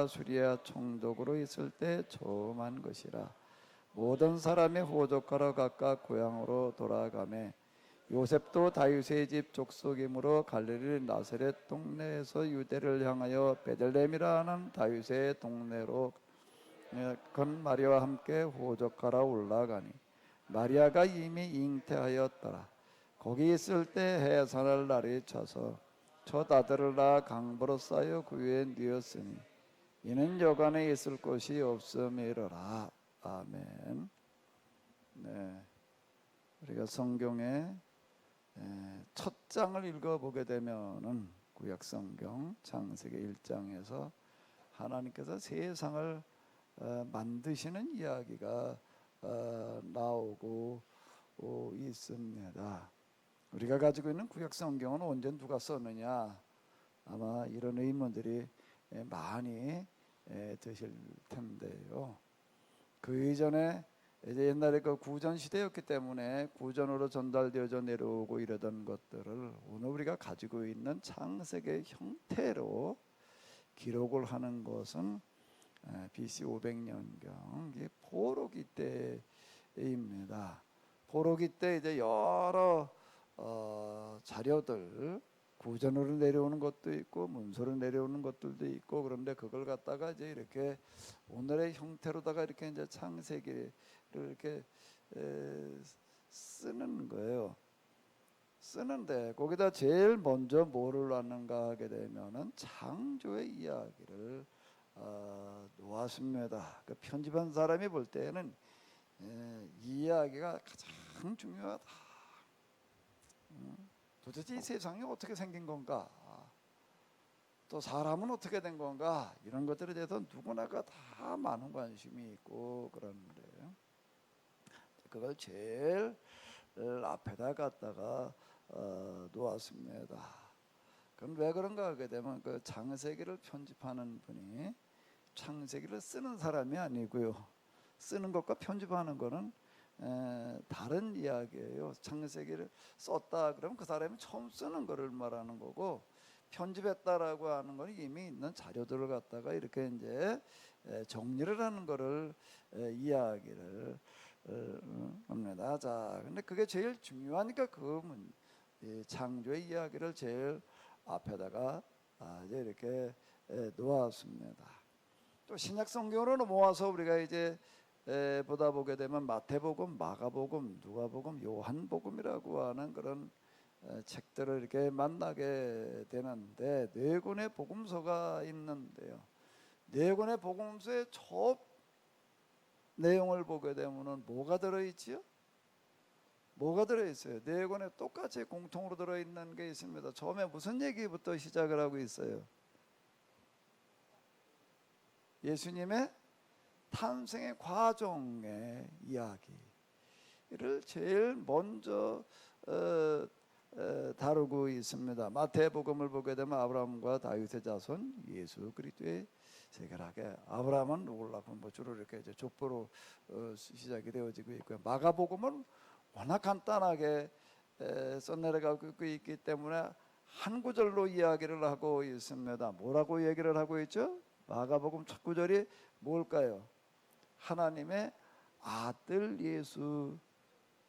수리아 총독으로 있을 때 조음한 것이라. 모든 사람이 호족하러 각각 고향으로 돌아가매 요셉도 다윗의 집 족속이므로 갈릴리 나사렛 동네에서 유대를 향하여 베들레헴이라 하는 다윗의 동네로 건 마리아와 함께 호족하러 올라가니 마리아가 이미 잉태하였더라. 거기 있을 때 해산할 날이 차서 첫 아들을 낳아 강보로 싸여 구유에 뉘었으니 이는 여관에 있을 곳이 없음이로라. 아멘. 네, 우리가 성경의 첫 장을 읽어보게 되면은 구약성경 창세기 1장에서 하나님께서 세상을 만드시는 이야기가 나오고 있습니다. 우리가 가지고 있는 구약성경은 언제 누가 썼느냐, 아마 이런 의문들이 많이 드실 텐데요. 그 이전에 이제 옛날에 그 구전 시대였기 때문에 구전으로 전달되어져 내려오고 이러던 것들을 오늘 우리가 가지고 있는 창세기 형태로 기록을 하는 것은 BC 500년경 포로기 때입니다. 포로기 때 이제 여러 자료들, 구전으로 내려오는 것도 있고 문서로 내려오는 것들도 있고, 그런데 그걸 갖다가 이제 이렇게 오늘의 형태로다가 이렇게 이제 창세기를 이렇게 쓰는 거예요. 쓰는데 거기다 제일 먼저 뭐를 놨는가 하게 되면은 창조의 이야기를 놓았습니다. 그 편집한 사람이 볼 때는 이 이야기가 가장 중요하다. 도대체 이 세상이 어떻게 생긴 건가, 또 사람은 어떻게 된 건가, 이런 것들에 대해서 누구나가 다 많은 관심이 있고 그러는데 그걸 제일 앞에다 갖다가 놓았습니다. 그럼 왜 그런가 하게 되면 그 창세기를 편집하는 분이 창세기를 쓰는 사람이 아니고요, 쓰는 것과 편집하는 거는 다른 이야기예요. 창세기를 썼다 그러면 그 사람이 처음 쓰는 거를 말하는 거고, 편집했다라고 하는 건 이미 있는 자료들을 갖다가 이렇게 이제 정리를 하는 거를 이야기를 합니다. 자, 근데 그게 제일 중요하니까 창조의 이야기를 제일 앞에다가 이제 이렇게 놓았습니다. 또 신약 성경으로 모아서 우리가 이제 보다 보게 되면 마태복음, 마가복음, 누가복음, 요한복음이라고 하는 그런 책들을 이렇게 만나게 되는데, 네 권의 복음서가 있는데요. 네 권의 복음서의 첫 내용을 보게 되면은 뭐가 들어있지요? 뭐가 들어있어요? 네 권에 똑같이 공통으로 들어있는 게 있습니다. 처음에 무슨 얘기부터 시작을 하고 있어요? 예수님의 탄생의 과정의 이야기를 제일 먼저 다루고 있습니다. 마태복음을 보게 되면 아브라함과 다윗의 자손 예수 그리스도의 세계라게, 아브라함은 누구를 낳고 주로 이렇게 이제 족보로 시작이 되어지고 있고요. 마가복음은 워낙 간단하게 써내려가고 있기 때문에 한 구절로 이야기를 하고 있습니다. 뭐라고 얘기를 하고 있죠? 마가복음 첫 구절이 뭘까요? 하나님의 아들 예수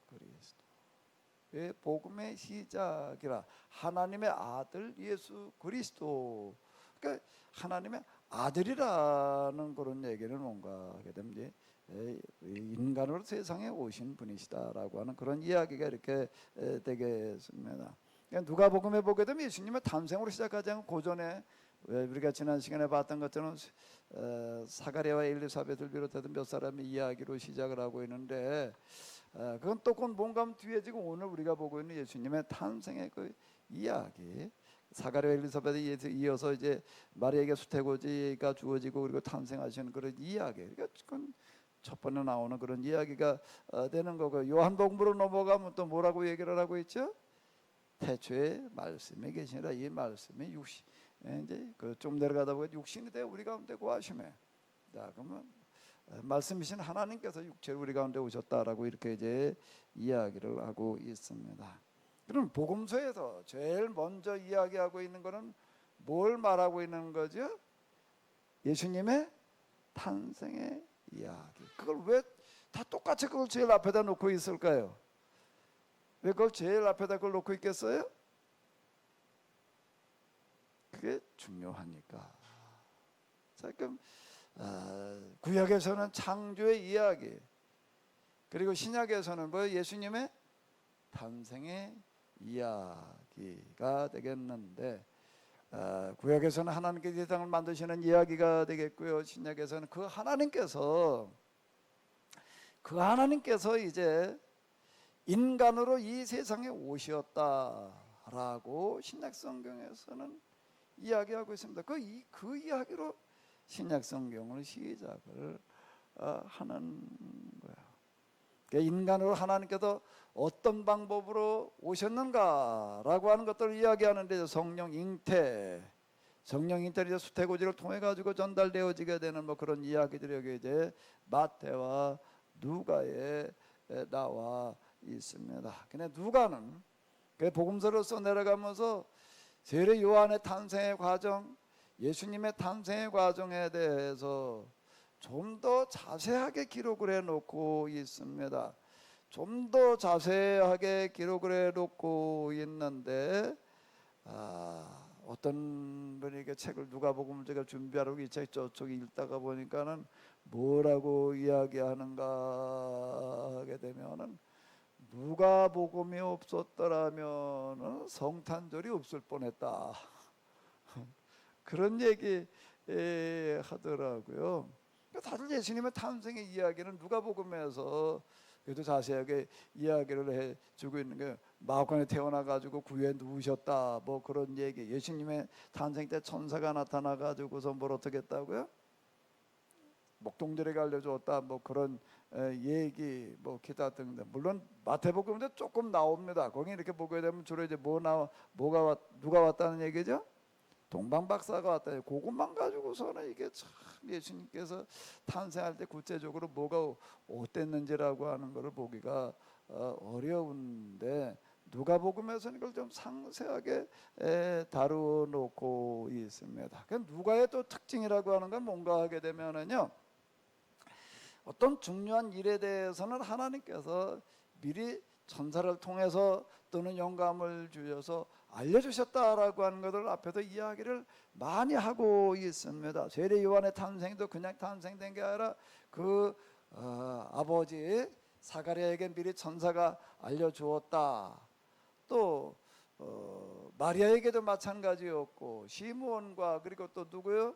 그리스도의 복음의 시작이라. 하나님의 아들 예수 그리스도, 그러니까 하나님의 아들이라는 그런 얘기는 뭔가 하게 되면 인간으로 세상에 오신 분이시다라고 하는 그런 이야기가 이렇게 되겠습니다. 그러니까 누가복음에 보게 되면 예수님의 탄생으로 시작하지 않고 고전에 우리가 지난 시간에 봤던 것처럼 사가랴와 엘리사벳을 비롯해서 몇 사람의 이야기로 시작을 하고 있는데, 그건 또 뭔가 뒤에 지금 오늘 우리가 보고 있는 예수님의 탄생의 그 이야기, 사가랴와 엘리사벳에 이어서 이제 마리아에게 수태고지가 주어지고 그리고 탄생하시는 그런 이야기, 그러니까 그건 첫 번에 나오는 그런 이야기가 되는 거고, 요한복음으로 넘어가면 또 뭐라고 얘기를 하고 있죠? 태초에 말씀이 계시니라. 이 말씀이 이제 그 좀 내려가다 보니 육신이 되어 우리 가운데 거하시매. 자, 그러면 말씀이신 하나님께서 육체로 우리 가운데 오셨다라고 이렇게 이제 이야기를 하고 있습니다. 그럼 복음서에서 제일 먼저 이야기하고 있는 것은 뭘 말하고 있는 거죠? 예수님의 탄생의 이야기. 그걸 왜 다 똑같이 그걸 제일 앞에다 놓고 있을까요? 왜 그걸 제일 앞에다 그걸 놓고 있겠어요? 그게 중요하니까. 자, 그럼 구약에서는 창조의 이야기, 그리고 신약에서는 뭐 예수님의 탄생의 이야기가 되겠는데, 구약에서는 하나님께서 세상을 만드시는 이야기가 되겠고요. 신약에서는 그 하나님께서 이제 인간으로 이 세상에 오셨다라고 신약 성경에서는 이야기하고 있습니다. 그 이야기로 신약 성경을 시작을 하는 거야. 그러니까 인간으로 하나님께서 어떤 방법으로 오셨는가라고 하는 것들을 이야기하는데, 성령 잉태를 이제 수태고지를 통해 가지고 전달되어지게 되는 뭐 그런 이야기들이 여기 이제 마태와 누가에 나와 있습니다. 근데 누가는 그 복음서를 써 내려가면서 세례 요한의 탄생의 과정, 예수님의 탄생의 과정에 대해서 좀 더 자세하게 기록을 해놓고 있습니다. 좀 더 자세하게 기록을 해놓고 있는데, 어떤 분이 책을 누가복음을 제가 준비하려고 이 책 저쪽 읽다가 보니까는 뭐라고 이야기하는가 하게 되면은, 누가복음이 없었더라면 성탄절이 없을 뻔했다. 그런 얘기 하더라고요. 다들 예수님의 탄생의 이야기는 누가복음에서 그래도 자세하게 이야기를 해주고 있는 게, 마구간에 태어나가지고 구유에 누우셨다 뭐 그런 얘기, 예수님의 탄생 때 천사가 나타나가지고서 뭘 어떻게 했다고요? 목동들에게 알려주었다 뭐 그런 얘기, 뭐 기타 등등. 물론 마태복음도 조금 나옵니다. 거기 이렇게 보게 되면 주로 이제 누가 왔다는 얘기죠? 동방박사가 왔다. 그것만 가지고서는 이게 참 예수님께서 탄생할 때 구체적으로 뭐가 어땠는지라고 하는 것을 보기가 어려운데, 누가복음에서는 이걸 좀 상세하게 다루어 놓고 있습니다. 그 누가의 또 특징이라고 하는 건 뭔가 하게 되면은요, 어떤 중요한 일에 대해서는 하나님께서 미리 천사를 통해서 또는 영감을 주셔서 알려주셨다라고 하는 것을 앞에서 이야기를 많이 하고 있습니다. 세례 요한의 탄생도 그냥 탄생된 게 아니라 그 아버지 사가랴에게 미리 천사가 알려주었다. 또 마리아에게도 마찬가지였고, 시므온과 그리고 또 누구요?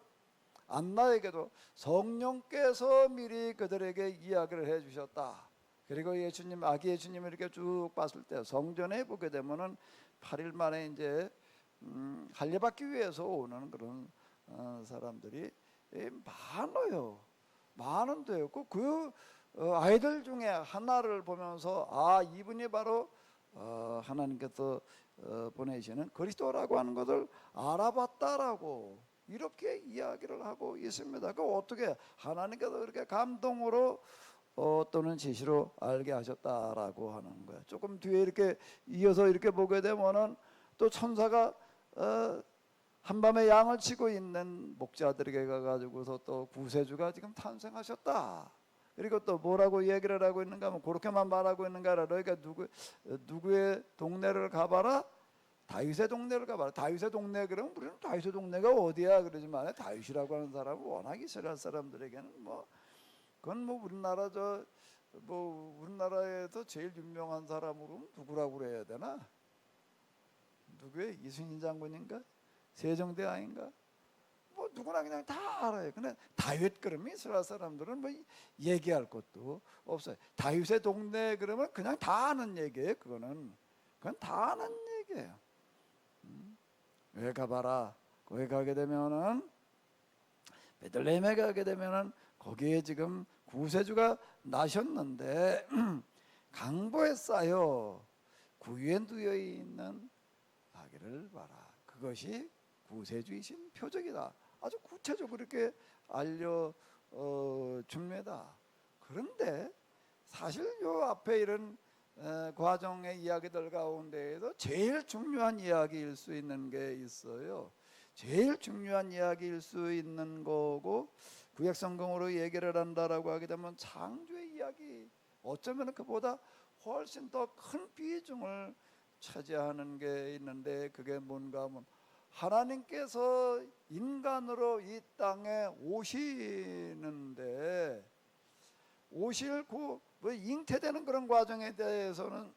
안나에게도 성령께서 미리 그들에게 이야기를 해주셨다. 그리고 예수님, 아기 예수님을 이렇게 쭉 봤을 때 성전에 보게 되면은 8일 만에 이제 할례받기 위해서 오는 그런 사람들이 많은데요. 그 아이들 중에 하나를 보면서 이분이 바로 하나님께서 보내시는 그리스도라고 하는 것을 알아봤다라고 이렇게 이야기를 하고 있습니다. 그 어떻게 하나님께서 그렇게 감동으로 또는 지시로 알게 하셨다라고 하는 거예요. 조금 뒤에 이렇게 이어서 이렇게 보게 되면은 또 천사가 한밤에 양을 치고 있는 목자들에게 가가지고서 또 구세주가 지금 탄생하셨다. 그리고 또 뭐라고 얘기를 하고 있는가 하면, 그렇게만 말하고 있는가 하라. 너희가 누구의 동네를 가봐라. 다윗의 동네를 가봐라. 다윗의 동네, 그러면 우리는 다윗의 동네가 어디야 그러지만, 다윗이라고 하는 사람은 워낙 이스라엘 사람들에게는 그건 우리나라에서 제일 유명한 사람으로 누구라고 그래야 되나? 누구의 이순신 장군인가? 세종대 아닌가? 누구나 그냥 다 알아요. 근데 다윗 그러면 이스라엘 사람들은 얘기할 것도 없어요. 다윗의 동네 그러면 그냥 다 아는 얘기예요. 그건 다 아는 얘기예요. 왜 가봐라. 거기 가게 되면은, 베들레헴에 가게 되면은 거기에 지금 구세주가 나셨는데 강보에 쌓여 구유에 누워 있는 아기를 봐라. 그것이 구세주이신 표적이다. 아주 구체적으로 이렇게 알려줍니다. 그런데 사실 요 앞에 이런 과정의 이야기들 가운데에도 제일 중요한 이야기일 수 있는 게 있어요. 제일 중요한 이야기일 수 있는 거고, 구약 성경으로 얘기를 한다라고 하게 되면 창조의 이야기, 어쩌면 그보다 훨씬 더 큰 비중을 차지하는 게 있는데, 그게 뭔가 하면 하나님께서 인간으로 이 땅에 오시는데, 오실 뭐 잉태되는 그런 과정에 대해서는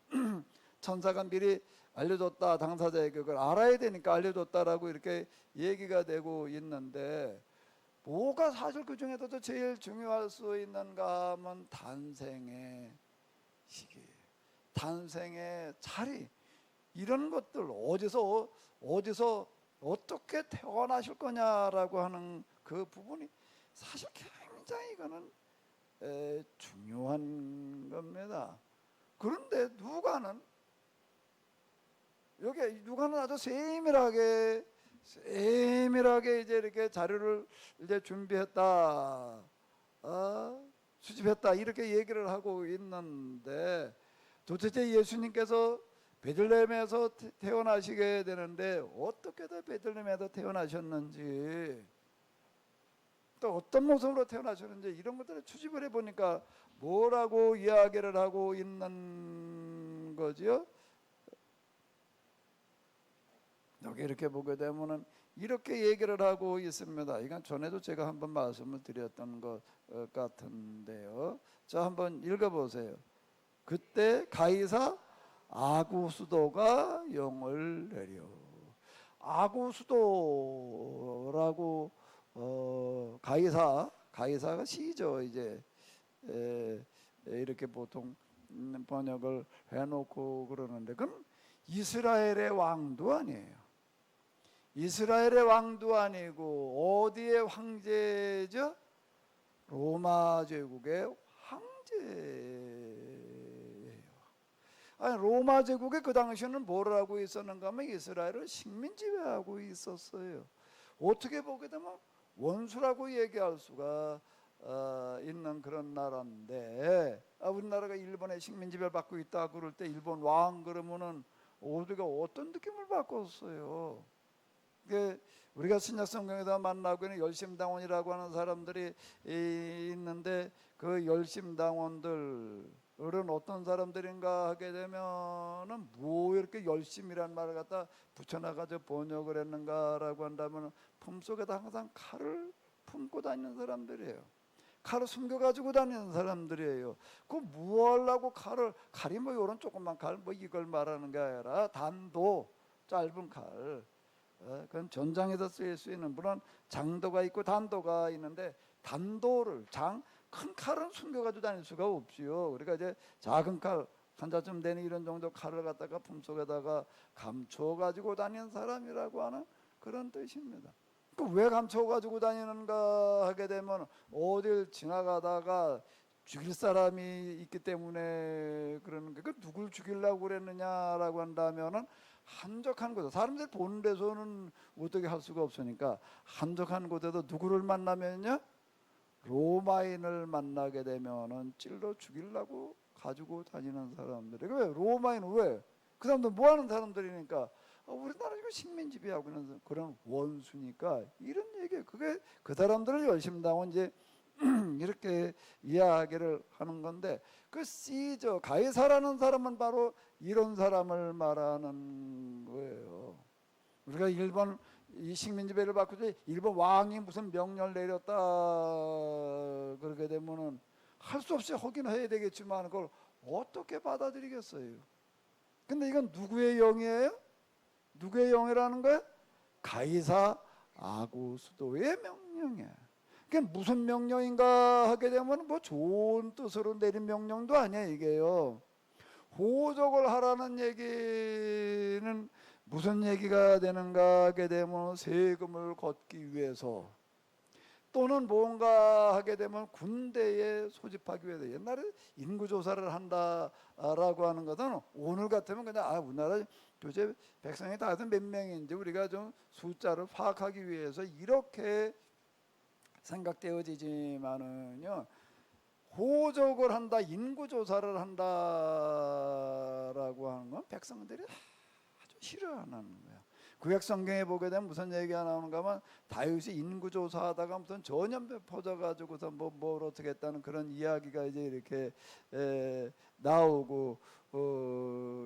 천사가 미리 알려줬다, 당사자에게 그걸 알아야 되니까 알려줬다라고 이렇게 얘기가 되고 있는데, 뭐가 사실 그 중에서도 제일 중요할 수 있는가 하면 탄생의 시기, 탄생의 자리, 이런 것들, 어디서 어떻게 태어나실 거냐라고 하는 그 부분이 사실 굉장히 이거는 중요한 겁니다. 그런데 누가는 아주 세밀하게 이제 이렇게 자료를 이제 준비했다, 수집했다, 이렇게 얘기를 하고 있는데, 도대체 예수님께서 베들레헴에서 태어나시게 되는데 어떻게 베들레헴에서 태어나셨는지, 또 어떤 모습으로 태어나셨는지, 이런 것들을 추집을 해보니까 뭐라고 이야기를 하고 있는 거지요? 여기 이렇게 보게 되면은 이렇게 얘기를 하고 있습니다. 이건 전에도 제가 한번 말씀을 드렸던 것 같은데요. 자, 한번 읽어보세요. 그때 가이사 아구수도가 영을 내려. 아구수도라고, 가이사가 시죠. 이제 이렇게 보통 번역을 해놓고 그러는데, 그럼 이스라엘의 왕도 아니에요. 이스라엘의 왕도 아니고 어디의 황제죠? 로마 제국의 황제예요. 아니, 로마 제국의 그 당시에는 뭘 하고 있었는가 하면 이스라엘을 식민 지배하고 있었어요. 어떻게 보게 되면 원수라고 얘기할 수가 있는 그런 나라인데, 우리나라가 일본의 식민 지배를 받고 있다 그럴 때 일본 왕 그러면은 우리가 어떤 느낌을 받았어요? 우리가 신약 성경에다 만나고 있는 열심당원이라고 하는 사람들이 있는데, 그 열심당원들은 어떤 사람들인가 하게 되면은 뭐 이렇게 열심이란 말을 갖다 붙여놔가지고 번역을 했는가라고 한다면, 품속에다 항상 칼을 품고 다니는 사람들이에요. 칼을 숨겨가지고 다니는 사람들이에요. 그 뭐 하려고 칼이 뭐 이런 조그만 칼, 뭐 이걸 말하는 게 아니라 단도, 짧은 칼, 그건 전장에서 쓰일 수 있는, 물론 장도가 있고 단도가 있는데, 단도를 큰 칼은 숨겨가지고 다닐 수가 없지요. 그러니까 이제 작은 칼, 한자쯤 되는 이런 정도 칼을 갖다가 품속에다가 감춰가지고 다니는 사람이라고 하는 그런 뜻입니다. 왜 감춰가지고 다니는가 하게 되면, 어딜 지나가다가 죽일 사람이 있기 때문에 그러는 게, 누굴 죽이려고 그랬느냐라고 한다면은, 한적한 곳에, 사람들 보는 데서는 어떻게 할 수가 없으니까 한적한 곳에도 누구를 만나면요, 로마인을 만나게 되면은 찔러 죽이려고 가지고 다니는 사람들이. 왜? 로마인은 왜? 그 사람들 뭐 하는 사람들이니까, 우리나라 지금 식민 지배하고 있는 그런 원수니까, 이런 얘기. 그게 그 사람들을 열심당원 이제 이렇게 이야기를 하는 건데, 그 시저 가이사라는 사람은 바로 이런 사람을 말하는 거예요. 우리가 일본 이 식민 지배를 받고 일본 왕이 무슨 명령을 내렸다 그러게 되면은 할 수 없이 하긴 해야 되겠지만, 그걸 어떻게 받아들이겠어요? 근데 이건 누구의 영이에요? 누구의 영이라는 거예요? 가이사 아구수도의 명령이에요. 그게 무슨 명령인가 하게 되면 뭐 좋은 뜻으로 내린 명령도 아니에요. 이게요, 호적을 하라는 얘기는 무슨 얘기가 되는가 하게 되면, 세금을 걷기 위해서, 또는 뭔가 하게 되면 군대에 소집하기 위해서. 옛날에 인구조사를 한다라고 하는 것은 오늘 같으면 그냥 우리나라 도대체 백성이 다들 몇 명인지 우리가 좀 숫자를 파악하기 위해서 이렇게 생각되어지지만은요, 호적을 한다, 인구조사를 한다라고 하는 건 백성들이 아주 싫어하는 거예요. 구약 성경에 보게 되면 무슨 얘기가 나오는가 하면 다윗이 인구조사하다가 무슨 전염병 퍼져가지고서 뭘 어떻게 했다는 그런 이야기가 이제 이렇게 나오고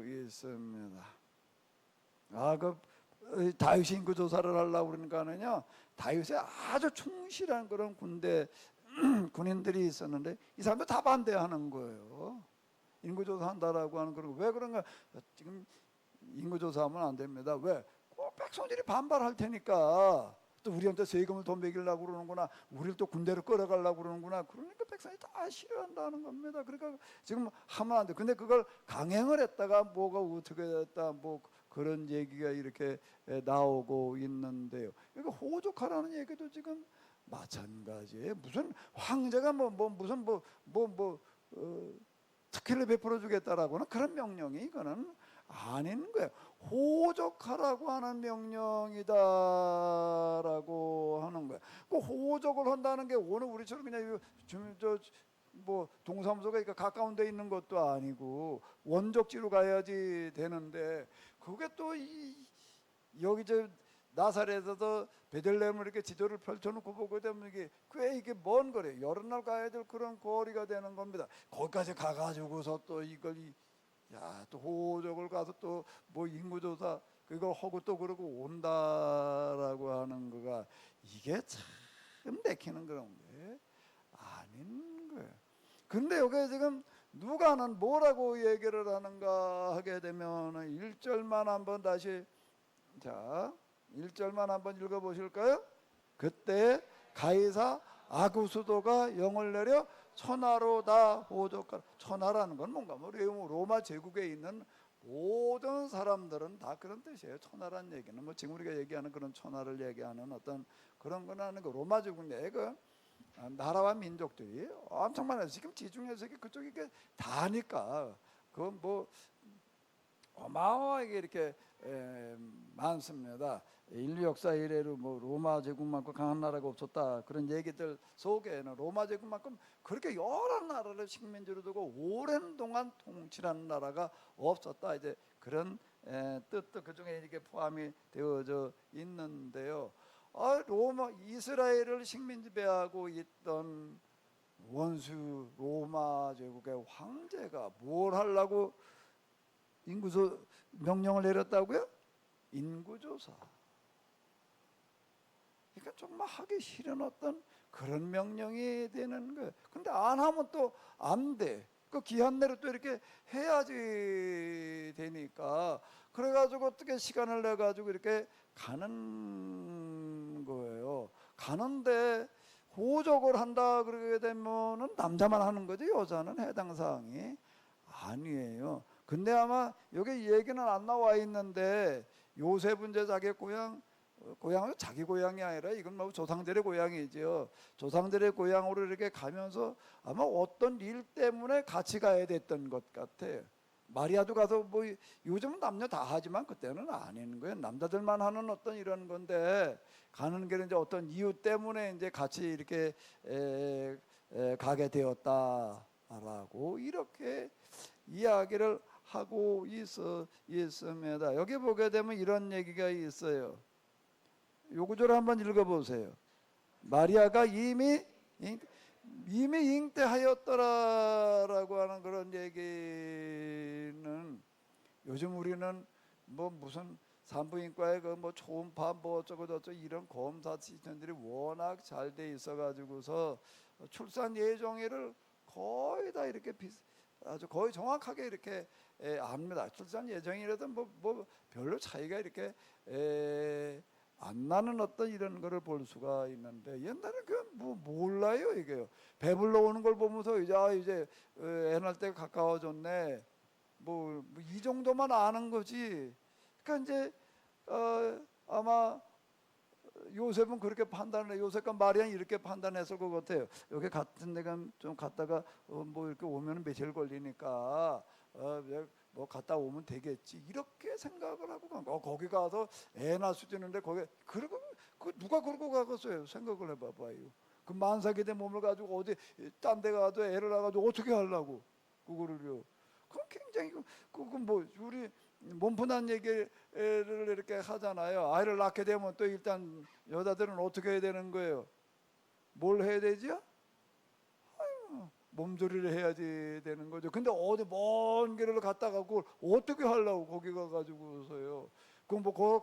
있습니다. 다윗이 인구조사를 하려고 그러니까는요, 다윗에 아주 충실한 그런 군인들이 있었는데 이 사람들 다 반대하는 거예요. 인구조사한다라고 하는 그런 거. 왜 그런가? 지금 인구조사하면 안 됩니다. 왜? 꼭 백성들이 반발할 테니까. 또 우리한테 세금을 더 매기려고 그러는구나. 우리를 또 군대로 끌어가려고 그러는구나. 그러니까 백성이 다 싫어한다는 겁니다. 그러니까 지금 하면 안 돼. 근데 그걸 강행을 했다가 뭐가 어떻게 됐다 뭐 그런 얘기가 이렇게 나오고 있는데요. 이거 호족하라는 얘기도 지금 마찬가지예요. 무슨 황제가 무슨 특혜를 베풀어 주겠다라고는 그런 명령이 이거는 아닌 거예요. 호적하라고 하는 명령이다라고 하는 거예요. 그 호적을 한다는 게 오늘 우리처럼 그냥 동사무소가 가까운 데 있는 것도 아니고 원적지로 가야지 되는데, 그게 또 여기 나사렛에서 베들레헴을 이렇게 지도를 펼쳐놓고 보게 되면 이게 먼 거래요. 여러 날 가야 될 그런 거리가 되는 겁니다. 거기까지 가가지고서 또 또 호적을 가서 또 뭐 인구조사 그걸 하고 또 그러고 온다라고 하는 거가 이게 참 내키는 그런 게 아닌 거예요. 근데 여기 지금 누가는 뭐라고 얘기를 하는가 하게 되면 1절만 한번 다시 1절만 한번 읽어보실까요? 그때 가이사 아구수도가 영을 내려 천하로 다 호적하라. 천하라는 건 뭔가 로마 제국에 있는 모든 사람들은 다 그런 뜻이에요. 천하란 얘기는 지금 우리가 얘기하는 그런 천하를 얘기하는 어떤 그런 건 아니고, 로마 제국 내에 나라와 민족들이 엄청 많아요. 지금 지중해 세계 그쪽이 다니까 그건 어마어마하게 이렇게 많습니다. 인류 역사 이래로 로마 제국만큼 강한 나라가 없었다 그런 얘기들 속에는 로마 제국만큼 그렇게 여러 나라를 식민지로 두고 오랜 동안 통치하는 나라가 없었다, 이제 그런 뜻도 그 중에 이렇게 포함이 되어져 있는데요. 이스라엘을 식민지배하고 있던 원수 로마 제국의 황제가 뭘 하려고 인구조 명령을 내렸다고요? 인구조사. 그러니까 정말 하기 싫은 어떤 그런 명령이 되는 거예요. 근데 안 하면 또 안 돼. 그 기한 내로 또 이렇게 해야지 되니까, 그래가지고 어떻게 시간을 내 가지고 이렇게 가는 거예요. 가는데 호적을 한다 그러게 되면은 남자만 하는 거지 여자는 해당 사항이 아니에요. 근데 아마 여기 얘기는 안 나와 있는데 요셉은 이제 자기 고향은 자기 고향이 아니라 이건 조상들의 고향이죠. 조상들의 고향으로 이렇게 가면서 아마 어떤 일 때문에 같이 가야 됐던 것 같아요. 마리아도 가서 요즘은 남녀 다 하지만 그때는 아닌 거예요. 남자들만 하는 어떤 이런 건데, 가는 길은 이제 어떤 이유 때문에 이제 같이 이렇게 가게 되었다라고 이렇게 이야기를 하고 있습니다. 여기 보게 되면 이런 얘기가 있어요. 요 구절 한번 읽어보세요. 마리아가 이미 잉태하였더라라고 하는 그런 얘기는, 요즘 우리는 무슨 산부인과에 초음파 어쩌고 저쩌고 이런 검사 시스템들이 워낙 잘 돼 있어가지고서 출산 예정일을 거의 다 이렇게 아주 거의 정확하게 이렇게 압니다. 출산 예정일에도 별로 차이가 이렇게 안 나는 어떤 이런 거를 볼 수가 있는데, 옛날에 몰라요 이게요. 배불러 오는 걸 보면서 이제 애 낳을 때가 가까워졌네. 이 정도만 아는 거지. 그러니까 이제 아마 요셉은 그렇게 요셉과 마리아는 이렇게 판단했을 것 같아요. 여기 같은 데가 좀 갔다가 이렇게 오면 며칠 걸리니까 갔다 오면 되겠지 이렇게 생각을 하고 거기 가서 애 낳을 수도 있는데 그리고 누가 그러고 가겠어요? 생각을 해봐봐요. 그 만삭이 된 몸을 가지고 어디 딴 데 가도 애를 낳아가지고 어떻게 하려고 그거를요? 그건 굉장히 우리 몸푸는 얘기를 이렇게 하잖아요. 아이를 낳게 되면 또 일단 여자들은 어떻게 해야 되는 거예요? 뭘 해야 되죠? 몸조리를 해야지 되는 거죠. 근데 어디 먼 길을 갔다가 그걸 어떻게 하려고 거기 가가지고서요. 그럼 뭐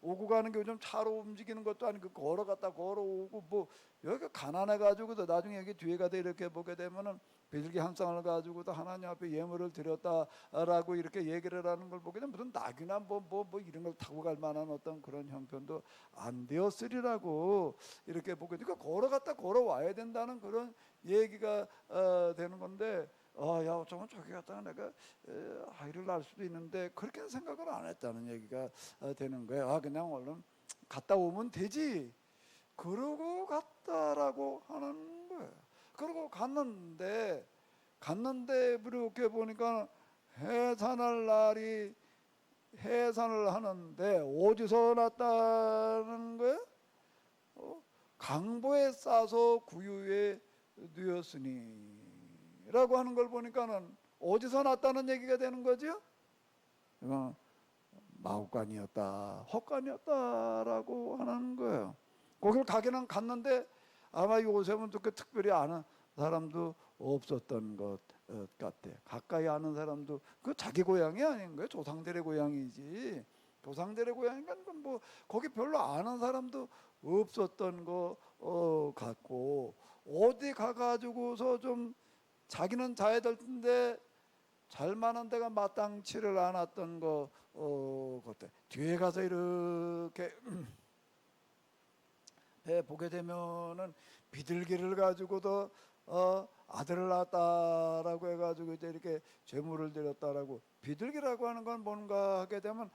오고 가는 게 요즘 차로 움직이는 것도 아니고 걸어갔다 걸어오고 뭐 여기가 가난해 가지고도 나중에 여기 뒤에 가다 이렇게 보게 되면은 비둘기 한 쌍을 가지고도 하나님 앞에 예물을 드렸다라고 이렇게 얘기를 하는 걸 보게 되면 무슨 낙이나 뭐 이런 걸 타고 갈 만한 어떤 그런 형편도 안 되었으리라고 이렇게 보게 되니까 걸어갔다 걸어와야 된다는 그런 얘기가 되는 건데 야 어쩌면 저기 갔다가 내가 아이를 낳을 수도 있는데 그렇게 생각을 안 했다는 얘기가 되는 거예요. 그냥 얼른 갔다 오면 되지 그러고 갔다라고 하는 거예요. 그러고 갔는데 이렇게 보니까 해산을 하는데 어디서 났다는 거예요? 강보에 싸서 구유에 누였으니 라고 하는 걸 보니까는 어디서 났다는 얘기가 되는 거죠? 마구간이었다, 헛간이었다라고 하는 거예요. 거기를 가기는 갔는데 아마 요셉은 또 특별히 아는 사람도 없었던 것 같아. 가까이 아는 사람도 그 자기 고향이 아닌 거예요. 조상들의 고향이지. 조상들의 고향이니까 뭐 거기 별로 아는 사람도 없었던 것 같고 어디 가가지고서 좀 자기는 자야 될 텐데 잘 만한 데가 마땅치를 않았던 거 같아. 뒤에 가서 이렇게 보게 되면은 비둘기를 가지고도 아들을 낳았다라고 해가지고 이제 이렇게 제물을 드렸다라고. 비둘기라고 하는 건 뭔가 하게 되면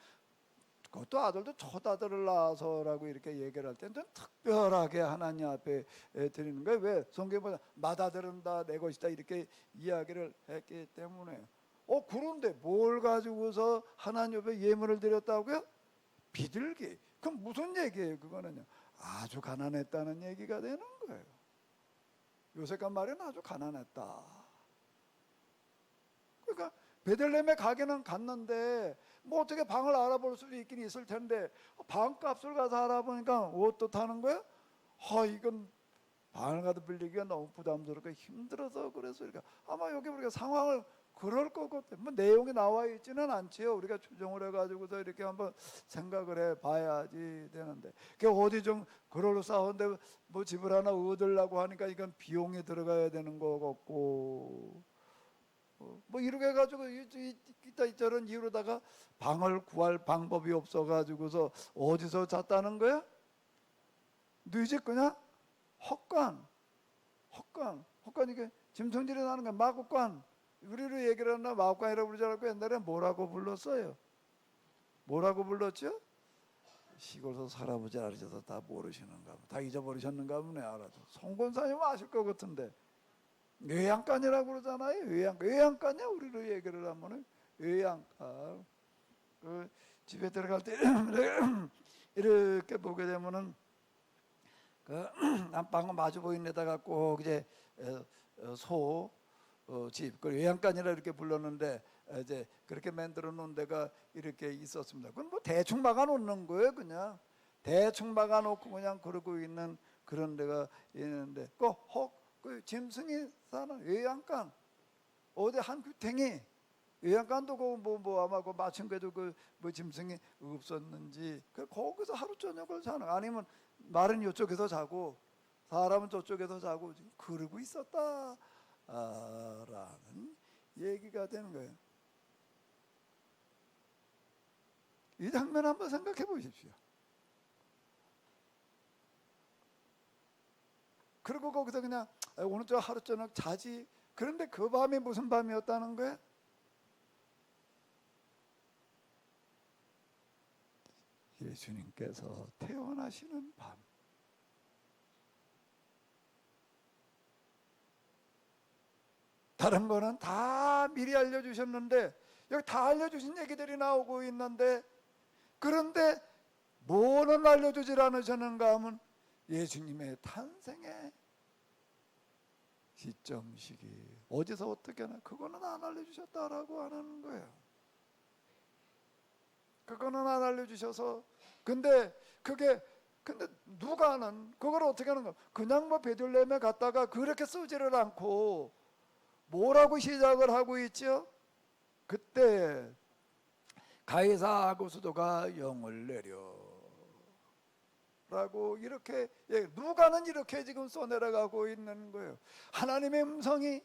그것도 아들도 첫 아들을 낳아서라고 이렇게 얘기를 할 때는 특별하게 하나님 앞에 드리는 거예요. 왜? 성경보다 맏아들은 다 내 것이다 이렇게 이야기를 했기 때문에. 그런데 뭘 가지고서 하나님 앞에 예물을 드렸다고요? 비둘기. 그럼 무슨 얘기예요? 그거는요. 아주 가난했다는 얘기가 되는 거예요. 요셉과 말은 아주 가난했다. 그러니까 베들레헴에 가기는 갔는데 뭐 어떻게 방을 알아볼 수도 있긴 있을 텐데 방값을 가서 알아보니까 어떻다는 거야? 이건 방을 가도 빌리기가 너무 부담스럽고 힘들어서 그래서 그러니까 아마 여기 우리가 상황을 그럴 거고 뭐 내용이 나와 있지는 않지요. 우리가 추정을 해가지고서 이렇게 한번 생각을 해봐야지 되는데 그 어디 좀 그럴싸한데 뭐 집을 하나 얻으려고 하니까 이건 비용이 들어가야 되는 거 같고 뭐 이렇게 해가지고 이런 이유로다가 방을 구할 방법이 없어가지고서 어디서 잤다는 거야? 너희 집 그냥 헛간 이게 짐승질이 나는 거야. 마구간. 우리로 얘기를 하나 마구간이라고 부르지 않고 옛날에 뭐라고 불렀어요? 뭐라고 불렀죠? 시골에서 살아보지 않으셔서 다 모르시는가 다 잊어버리셨는가 보네. 알아도 송건사님 아실 것 같은데 외양간이라고 그러잖아요. 외양간이야. 우리로 얘기를 하면은 외양간. 그 집에 들어갈 때 이렇게 보게 되면은 그 안방을 마주 보이는 데다가 꼭 이제 집, 그 외양간이라 이렇게 불렀는데 이제 그렇게 만들어 놓은 데가 이렇게 있었습니다. 그건 뭐 대충 막아 놓는 거예요. 그냥 대충 막아 놓고 그냥 그러고 있는 그런 데가 있는데 그 짐승이 사는 외양간 어디 한 규탱이 외양간도 뭐 아마 그 마침개도 뭐 짐승이 없었는지 거기서 하루 저녁을 자는 아니면 말은 이쪽에서 자고 사람은 저쪽에서 자고 그러고 있었다라는 얘기가 되는 거예요. 이 장면 한번 생각해 보십시오. 그리고 거기서 그냥 오늘 저 하루 저녁 자지. 그런데 그 밤이 무슨 밤이었다는 거예요? 예수님께서 태어나시는 밤. 다른 거는 다 미리 알려주셨는데 여기 다 알려주신 얘기들이 나오고 있는데 그런데 뭐는 알려주질 않으셨는가 하면 예수님의 탄생의 시점 시기 어디서 어떻게 하나 그거는 안 알려주셨다라고 하는 거예요. 그거는 안 알려주셔서. 근데 누가는 그걸 어떻게 하는 거? 그냥 뭐 베들레헴에 갔다가 그렇게 쓰지를 않고 뭐라고 시작을 하고 있죠? 그때 가이사 아구스도가 영을 내려 라고 이렇게 누가는 이렇게 지금 써내려가고 있는 거예요. 하나님의 음성이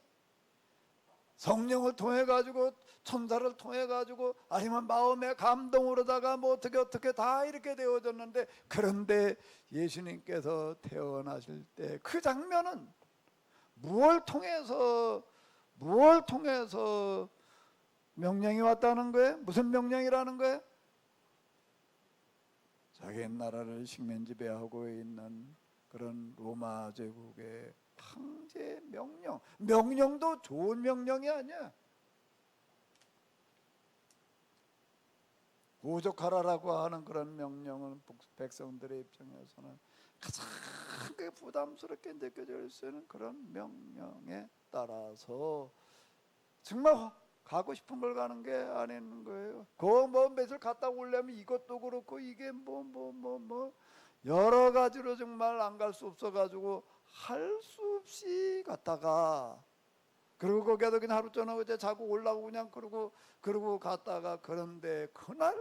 성령을 통해 가지고 천사를 통해 가지고 아니면 마음의 감동으로다가 뭐 어떻게 다 이렇게 되어졌는데, 그런데 예수님께서 태어나실 때 그 장면은 무엇을 통해서 명령이 왔다는 거예요? 무슨 명령이라는 거예요? 자기 나라를 식민지배하고 있는 그런 로마 제국의 황제 명령도 좋은 명령이 아니야. 구족하라라고 하는 그런 명령은 백성들의 입장에서는 가장 부담스럽게 느껴질 수 있는 그런 명령에 따라서 정말 가고 싶은 걸 가는 게 아닌 거예요. 뭐 몇을 갔다 오려면 이것도 그렇고 이게 뭐 여러 가지로 정말 안 갈 수 없어가지고 할 수 없이 갔다가, 그리고 거기에도 그냥 하루 저녁 이제 자고 올라오고 그냥 그러고 갔다가, 그런데 그날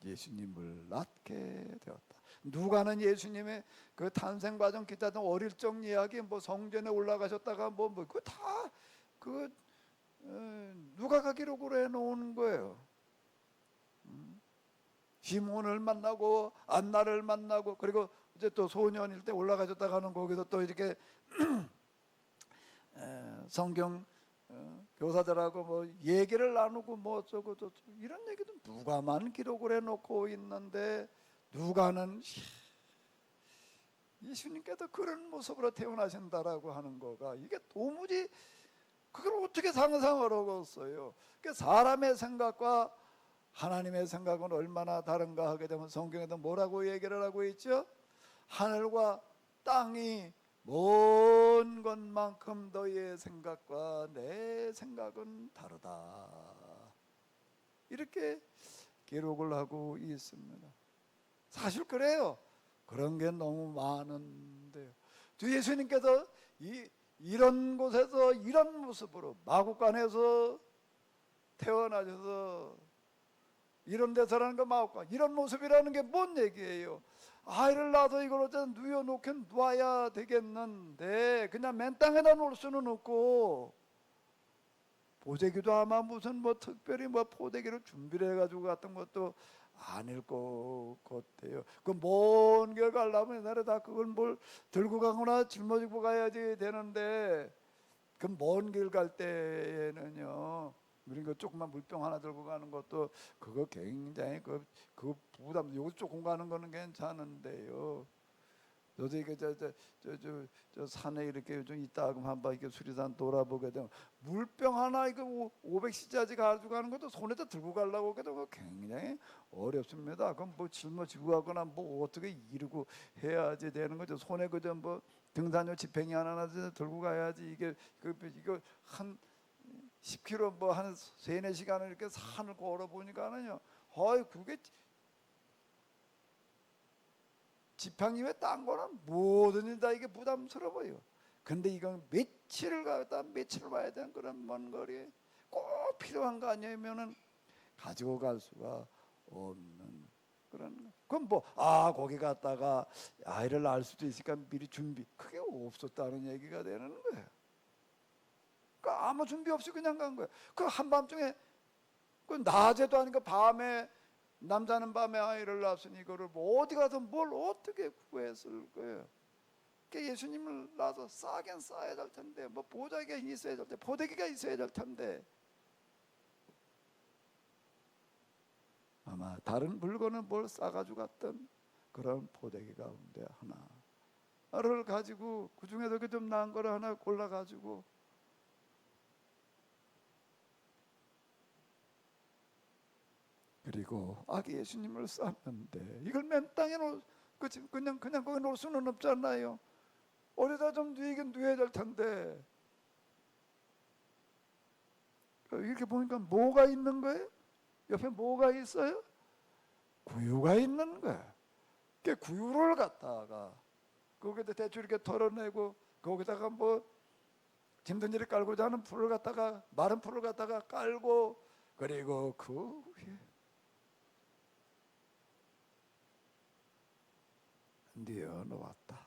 예수님을 낳게 되었다. 누가는 예수님의 그 탄생 과정 기타 등 어릴 적 이야기, 뭐 성전에 올라가셨다가 그 다 누가가 기록으로 해놓은 거예요. 시몬을 만나고 안나를 만나고, 그리고 이제 또 소년일 때 올라가셨다가 하는 거기서 또 이렇게 성경 교사들하고 뭐 얘기를 나누고 뭐 어쩌고 저쩌고 이런 얘기도 누가만 기록을 해놓고 있는데, 누가는 예수님께서 그런 모습으로 태어나신다라고 하는 거가 이게 도무지 그걸 어떻게 상상을 하겠어요. 사람의 생각과 하나님의 생각은 얼마나 다른가 하게 되면 성경에도 뭐라고 얘기를 하고 있죠? 하늘과 땅이 먼 것만큼 너희의 생각과 내 생각은 다르다, 이렇게 기록을 하고 있습니다. 사실 그래요. 그런 게 너무 많은데요. 주 예수님께서 이런 곳에서 이런 모습으로 마구간에서 태어나셔서 이런 데서라는 거, 마구간 이런 모습이라는 게 뭔 얘기예요? 아이를 낳아서 이걸 어쩌면 누워놓게 놔야 되겠는데 그냥 맨 땅에다 놓을 수는 없고, 보재기도 아마 무슨 뭐 특별히 뭐 포대기를 준비를 해가지고 갔던 것도 아닐 것 같아요. 그 먼 길 가려면 옛날에 다 그걸 뭘 들고 가거나 짊어지고 가야지 되는데, 그 먼 길 갈 때에는요, 우리가 조그만 물병 하나 들고 가는 것도 그거 굉장히 그 부담. 요거 조금 가는 거는 괜찮은데요. 저도 이게 저 산에 이렇게 좀 있다 하면 한번 이렇게 수리산 돌아보게 되면 물병 하나 이거 500cc 가지고 가는 것도 손에다 들고 가려고 해도 굉장히 어렵습니다. 그럼 뭐 짊어지고 가거나 뭐 어떻게 이르고 해야지 되는 거죠. 손에 그저 뭐 등산용 지팽이 하나 들고 가야지. 이거 한 10km 뭐 한 3-4시간을 이렇게 산을 걸어 보니까는요, 그게 지팡이 외 딴 거는 뭐든지 다 이게 부담스러워요. 근데 이건 며칠을 가다 며칠을 와야 되는 그런 먼 거리에 꼭 필요한 거 아니면은 가지고 갈 수가 없는 그런. 그럼 거기 갔다가 아이를 낳을 수도 있으니까 미리 준비, 그게 없었다는 얘기가 되는 거예요. 그러니까 아무 준비 없이 그냥 간 거예요. 그 한밤중에, 그 낮에도 아니고 밤에, 남자는 밤에 아이를 낳았으니 이거를 뭐 어디 가서 뭘 어떻게 구했을 거예요. 그러니까 예수님을 낳아서 싸긴 싸야 될 텐데, 뭐 보자기가 있어야 될 텐데, 포대기가 있어야 될 텐데, 아마 다른 물건을 뭘 싸가지고 갔던 그런 포대기 가운데 하나를 가지고, 그 중에서 그 좀 나은 거를 하나 골라가지고, 그리고 아기 예수님을 쌌는데 이걸 맨 땅에 그냥 거기 놓을 수는 없잖아요. 어디다 좀 누이긴 누워야 될 텐데, 이렇게 보니까 뭐가 있는 거예요? 옆에 뭐가 있어요? 구유가 있는 거예요. 그 구유를 갖다가 거기다 대충 이렇게 털어내고 거기다가 뭐 짐덩이를 깔고자 하는 풀을 갖다가 마른 풀을 갖다가 깔고 그리고 그 위에 뉘어 놓았다.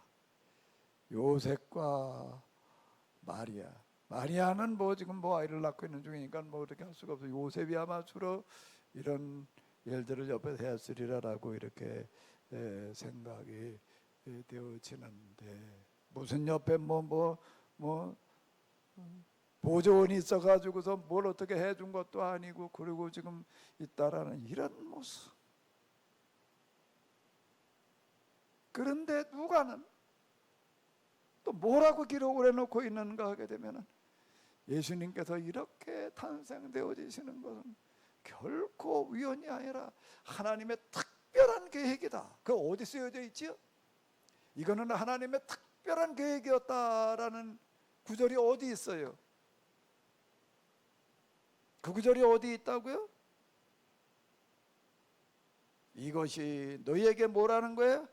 요셉과 마리아는 뭐 지금 뭐 아이를 낳고 있는 중이니까 뭐 어떻게 할 수가 없어. 요셉이 아마 주로 이런 일들을 옆에서 했으리라라고 이렇게 생각이 되어지는데, 무슨 옆에 뭐 보조원이 있어가지고서 뭘 어떻게 해준 것도 아니고 그리고 지금 있다라는 이런 모습. 그런데 누가는 또 뭐라고 기록을 해놓고 있는가 하게 되면은 예수님께서 이렇게 탄생되어지시는 것은 결코 우연이 아니라 하나님의 특별한 계획이다. 그 어디 쓰여져 있지요? 이거는 하나님의 특별한 계획이었다라는 구절이 어디 있어요? 그 구절이 어디 있다고요? 이것이 너희에게 뭐라는 거예요?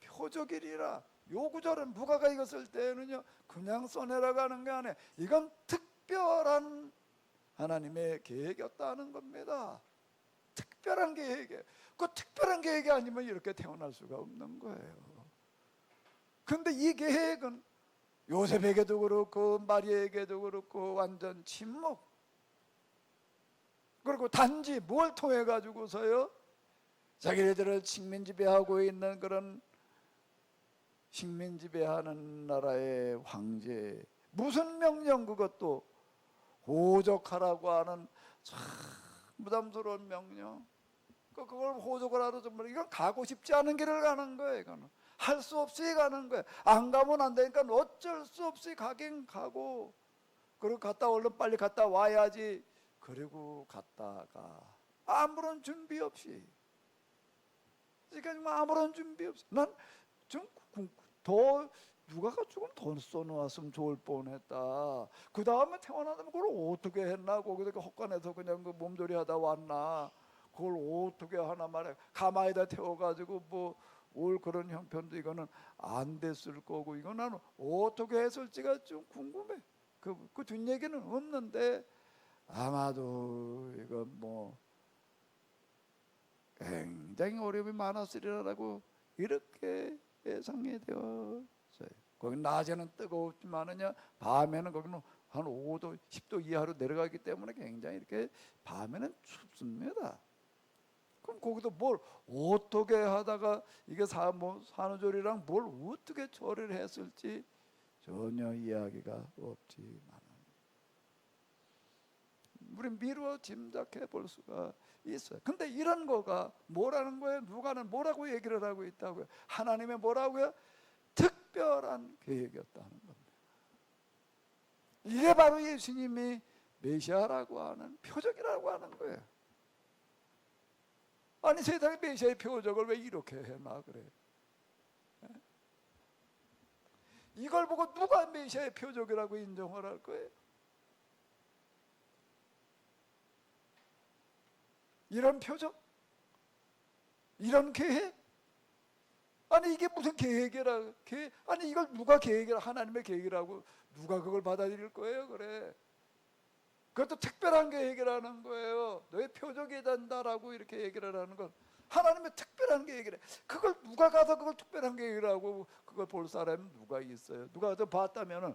표적이리라. 요 구절은 누가가 이거 쓸 때는요 그냥 써내라고 하는 게 아니에요. 이건 특별한 하나님의 계획이었다는 겁니다. 특별한 계획이에요. 그 특별한 계획이 아니면 이렇게 태어날 수가 없는 거예요. 근데 이 계획은 요셉에게도 그렇고 마리아에게도 그렇고 완전 침묵. 그리고 단지 뭘 통해 가지고서요 자기네들을 식민지배하고 있는 그런 식민지배하는 나라의 황제, 무슨 명령, 그것도 호적하라고 하는 참 부담스러운 명령. 그걸 호적을 하러 정말 이건 가고 싶지 않은 길을 가는 거예요. 이거는 할 수 없이 가는 거예요. 안 가면 안 되니까 어쩔 수 없이 가긴 가고, 그리고 갔다 얼른 빨리 갔다 와야지. 그리고 갔다가 아무런 준비 없이, 그러니까 아무런 준비 없이, 난 좀 더 누가가 조금 더 써놓았으면 좋을 뻔했다. 그 다음에 태어나면 그걸 어떻게 했나? 거기서 헛간에서 그냥 그 몸조리 하다 왔나? 그걸 어떻게 하나 말해. 가마에다 태워가지고 뭐 올 그런 형편도 이거는 안 됐을 거고, 이거 나는 어떻게 했을지가 좀 궁금해. 그 뒷얘기는 없는데 아마도 이거 뭐 굉장히 어려움이 많았으리라고 이렇게 예상이 되었어요. 거기 낮에는 뜨거웠지만은요 밤에는 거기는 한 5도 10도 이하로 내려가기 때문에 굉장히 이렇게 밤에는 춥습니다. 그럼 거기도 뭘 어떻게 하다가 이게 산후조리랑 뭘 어떻게 처리를 했을지 전혀 이야기가 없지만 우리 미루어 짐작해 볼 수가 있어요. 근데 이런 거가 뭐라는 거예요? 누가는 뭐라고 얘기를 하고 있다고요? 하나님의 뭐라고요? 특별한 계획이었다는 겁니다. 이게 바로 예수님이 메시아라고 하는 표적이라고 하는 거예요. 아니 세상에 메시아의 표적을 왜 이렇게 해놔 그래? 이걸 보고 누가 메시아의 표적이라고 인정을 할 거예요? 이런 표적? 이런 계획? 아니 이게 무슨 계획이라? 아니 이걸 누가 계획이라? 하나님의 계획이라고 누가 그걸 받아들일 거예요? 그래. 그것도 특별한 계획이라는 거예요. 너의 표적이 된다라고 이렇게 얘기를 하는 건 하나님의 특별한 계획이래. 그걸 누가 가서 그걸 특별한 계획이라고 그걸 볼 사람이 누가 있어요? 누가 가서 봤다면은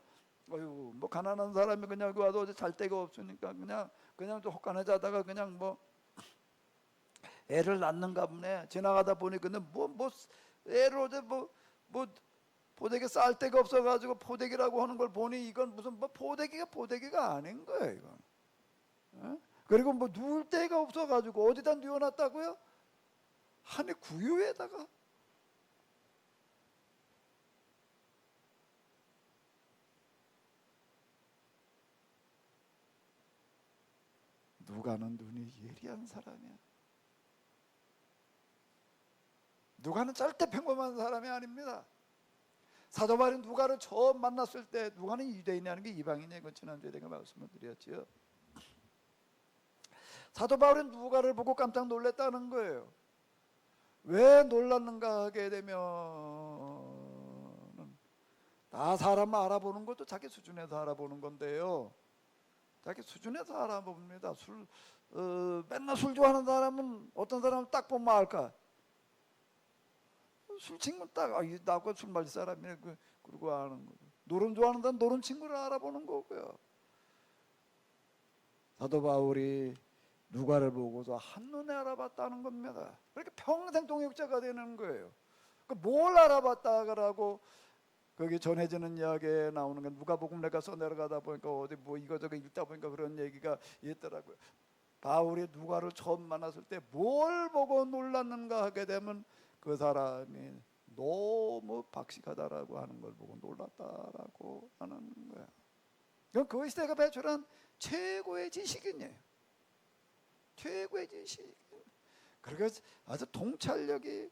어휴 뭐 가난한 사람이 그냥 여기 와서 어제 잘 데가 없으니까 그냥 좀 헛간에 자다가 그냥 뭐 애를 낳는가 보네. 지나가다 보니 근데 뭐 애를 어제 뭐 포대기 쌀 데가 없어가지고 포대기라고 하는 걸 보니 이건 무슨 뭐 포대기가 아닌 거예요. 이건. 어? 그리고 뭐 누울 데가 없어가지고 어디다 누워놨다고요? 하늘 구유에다가. 누가는 눈이 예리한 사람이야. 누가는 절대 평범한 사람이 아닙니다. 사도 바울이 누가를 처음 만났을 때 누가는 유대인이 아닌 게 이방인이에요. 지난주에 내가 말씀을 드렸지요. 사도 바울이 누가를 보고 깜짝 놀랐다는 거예요. 왜 놀랐는가 하게 되면 다 사람 알아보는 것도 자기 수준에서 알아보는 건데요. 자기 수준에서 알아봅니다. 맨날 술 좋아하는 사람은 어떤 사람은 딱 보면 알까? 술 친구는 딱 나하고 술 마실 사람이네 그러고 아는 거고. 노름 좋아하는 사람은 노름 친구를 알아보는 거고요. 사도 바울이 누가를 보고서 한눈에 알아봤다는 겁니다. 그렇게 평생 동역자가 되는 거예요. 뭘 알아봤다라고 거기 전해지는 이야기에 나오는 건 누가복음 내가 내려가다 보니까 어디 뭐 이거저거 읽다 보니까 그런 얘기가 있더라고요. 바울이 누가를 처음 만났을 때 뭘 보고 놀랐는가 하게 되면 그 사람이 너무 박식하다라고 하는 걸 보고 놀랐다라고 하는 거야. 그 시대가 배출한 최고의 지식인이에요. 최고의 지식. 그리고 아주 통찰력이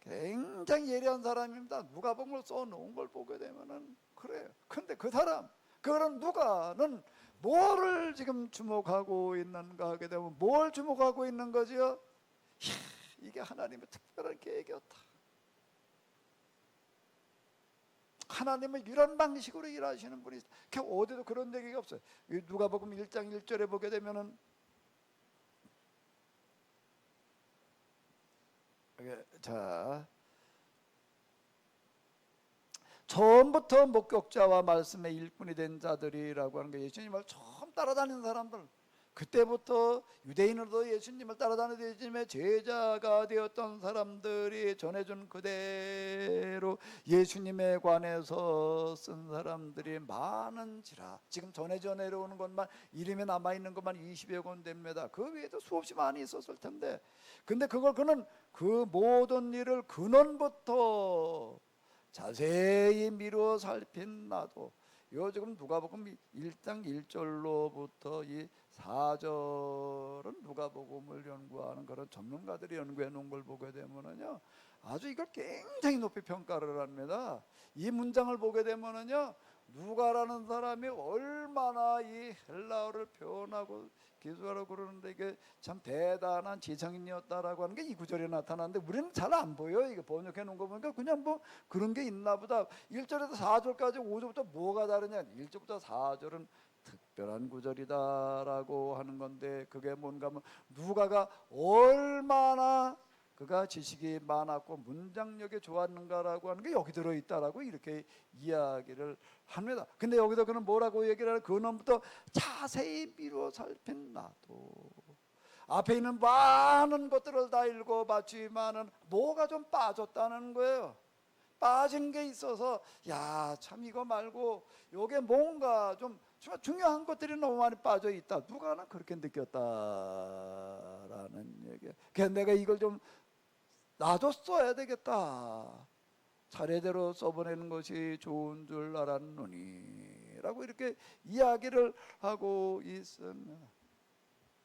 굉장히 예리한 사람입니다. 누가복음을 써놓은 걸 보게 되면은 그래요. 근데 그 사람, 그런 누가는 뭐를 지금 주목하고 있는가 하게 되면 뭘 주목하고 있는 거죠? 이게 하나님의 특별한 계획이었다. 하나님은 이런 방식으로 일하시는 분이 있다. 어디도 그런 얘기가 없어요. 누가복음 1장 1절에 보게 되면은 자, 처음부터 목격자와 말씀의 일꾼이 된 자들이라고 하는 게 예수님을 처음 따라다니는 사람들, 그때부터 유대인으로도 예수님을 따라다니는 예수님의 제자가 되었던 사람들이 전해준 그대로 예수님에 관해서 쓴 사람들이 많은지라 지금 전해져 내려오는 것만 이름이 남아있는 것만 20여 권 됩니다. 그 외에도 수없이 많이 있었을 텐데, 근데 그는 그 모든 일을 근원부터 자세히 미루어 살핀 나도 지금 누가복음 1장 1절로부터 이 4절은 누가복음을 연구하는 그런 전문가들이 연구해 놓은 걸 보게 되면은요, 아주 이걸 굉장히 높이 평가를 합니다. 이 문장을 보게 되면은요, 누가라는 사람이 얼마나 이 헬라어를 표현하고 기술하고 그러는데 이게 참 대단한 지성인이었다라고 하는 게 이 구절에 나타나는데 우리는 잘 안 보여. 이게 번역해 놓은 거 보니까 그냥 뭐 그런 게 있나 보다. 1절에서 4절까지 5절부터 뭐가 다르냐? 1절부터 4절은 특별한 구절이다라고 하는 건데, 그게 뭔가 하면 누가가 얼마나 그가 지식이 많았고 문장력이 좋았는가라고 하는 게 여기 들어있다라고 이렇게 이야기를 합니다. 근데 여기서 그는 뭐라고 얘기를 하는, 근원부터 자세히 미루어 살핀 나도. 앞에 있는 많은 것들을 다 읽어봤지만은 뭐가 좀 빠졌다는 거예요. 빠진 게 있어서 참 이거 말고 요게 뭔가 좀 중요한 것들이 너무 많이 빠져 있다. 누가는 그렇게 느꼈다라는 얘기야. 그래서 내가 이걸 좀 나도 써야 되겠다. 차례대로 써보내는 것이 좋은 줄 알았노니 라고 이렇게 이야기를 하고 있습니다.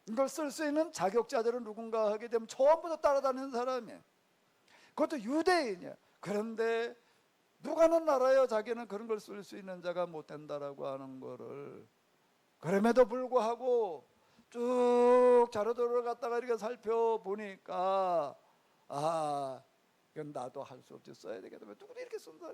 이걸 쓸 수 있는 자격자들은 누군가 하게 되면 처음부터 따라다니는 사람이에요. 그것도 유대인이야. 그런데 누가는 알아요. 자기는 그런 걸 쓸 수 있는 자가 못 된다라고 하는 거를. 그럼에도 불구하고 쭉 자료들을 갖다가 이렇게 살펴보니까 이건 나도 할 수 없지, 써야 되겠다. 누구도 이렇게 쓴다.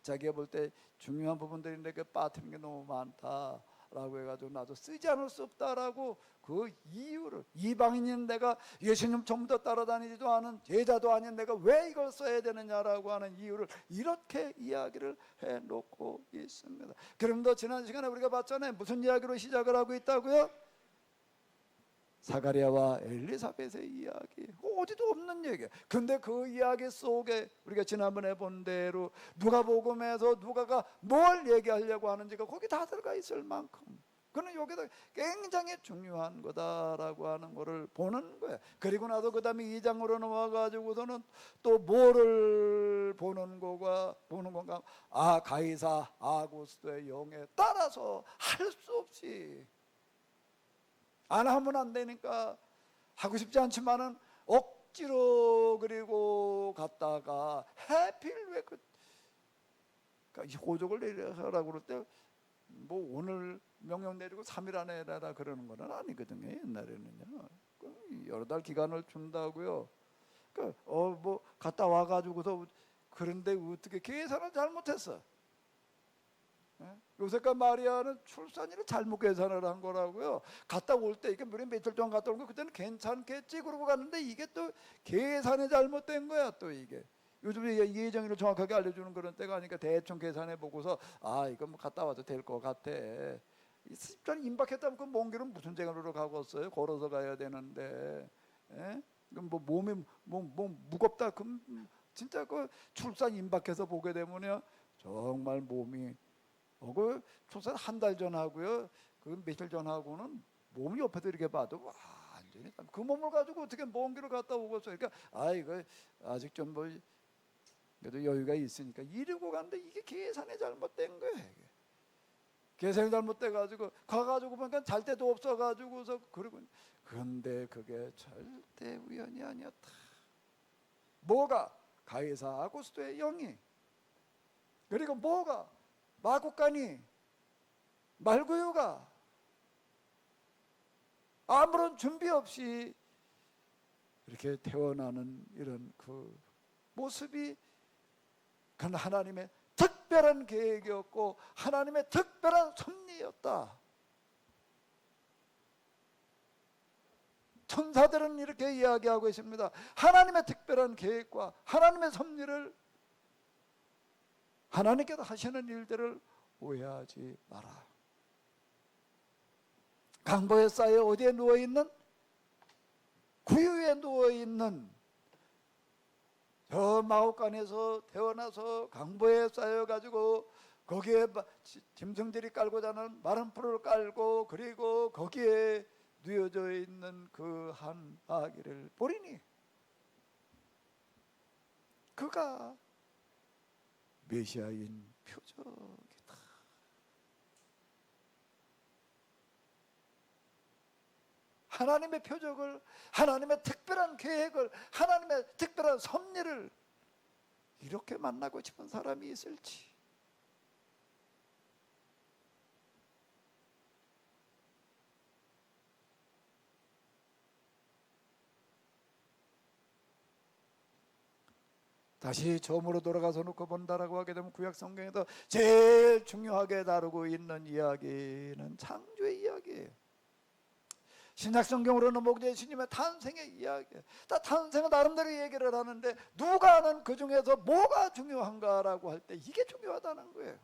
자기가 볼 때 중요한 부분들인데 그 빠뜨리는 게 너무 많다라고 해가지고 나도 쓰지 않을 수 없다라고 그 이유를, 이방인인 내가 예수님 전부 다 따라다니지도 않은 제자도 아닌 내가 왜 이걸 써야 되느냐라고 하는 이유를 이렇게 이야기를 해놓고 있습니다. 그럼도 지난 시간에 우리가 봤잖아요. 무슨 이야기로 시작을 하고 있다고요? 사가랴와 엘리사벳의 이야기. 어디도 없는 얘기예요. 근데 그 이야기 속에 우리가 지난번에 본 대로 누가복음에서 누가가 뭘 얘기하려고 하는지가 거기 다 들어가 있을 만큼 그는 여기다 굉장히 중요한 거다라고 하는 거를 보는 거예요. 그리고 나서 그 다음에 2장으로 넘어가가지고서는 또 뭐를 보는 건가? 가이사 아구스토의 영에 따라서 할 수 없이 안 하면 안 되니까 하고 싶지 않지만은 억지로 그리고 갔다가 해필 왜 그 호적을 내려하라고 그럴 때 뭐 오늘 명령 내리고 3일 안에 해라 그러는 건 아니거든요. 옛날에는요. 여러 달 기간을 준다고요. 그러니까 뭐 갔다 와가지고서 그런데 어떻게 계산을 잘못했어? 요셉과 마리아는 출산일을 잘못 계산을 한 거라고요. 갔다 올 때 이게 며칠 동안 갔다 온 거 그때는 괜찮겠지 그러고 갔는데 이게 또 계산이 잘못된 거야. 또 이게 요즘 예정일을 정확하게 알려주는 그런 때가 아니니까 대충 계산해 보고서 이거 뭐 갔다 와도 될 것 같아. 십자는 임박했다면 그 먼 길은 무슨 생각으로 가고 왔어요? 걸어서 가야 되는데, 뭐 몸이 무겁다. 그럼 진짜 그 출산 임박해서 보게 되면요 정말 몸이 그 출산 한 달 전하고요 그 며칠 전하고는 몸이 옆에서 이렇게 봐도 완전히 그 몸을 가지고 어떻게 먼 길을 갔다 오겠어요? 그러니까 이거 아직 좀 뭐 그래도 여유가 있으니까 이러고 갔는데 이게 계산이 잘못된 거예요. 이게. 계산이 잘못돼 가지고 가가지고 보니까 잘 데도 없어 가지고서 그러고 그런데 그게 절대 우연이 아니었다. 뭐가 가이사 아구스토의 영이 그리고 뭐가 마국간이 말구유가 아무런 준비 없이 이렇게 태어나는 이런 그 모습이 그건 하나님의 특별한 계획이었고 하나님의 특별한 섭리였다. 천사들은 이렇게 이야기하고 있습니다. 하나님의 특별한 계획과 하나님의 섭리를 하나님께서 하시는 일들을 오해하지 마라. 강보에 쌓여 어디에 누워있는? 구유에 누워있는 저 마옥간에서 태어나서 강보에 쌓여가지고 거기에 짐승들이 깔고 자는 마른 풀을 깔고 그리고 거기에 누워져 있는 그 한 아기를 보리니 그가 메시아인 표적이다. 하나님의 표적을 하나님의 특별한 계획을 하나님의 특별한 섭리를 이렇게 만나고 싶은 사람이 있을지 다시 처음으로 돌아가서 놓고 본다라고 하게 되면 구약 성경에서 제일 중요하게 다루고 있는 이야기는 창조의 이야기예요. 신약 성경으로는 목자 예수님의 탄생의 이야기. 다 탄생은 나름대로 얘기를 하는데 누가는 그 중에서 뭐가 중요한가라고 할 때 이게 중요하다는 거예요.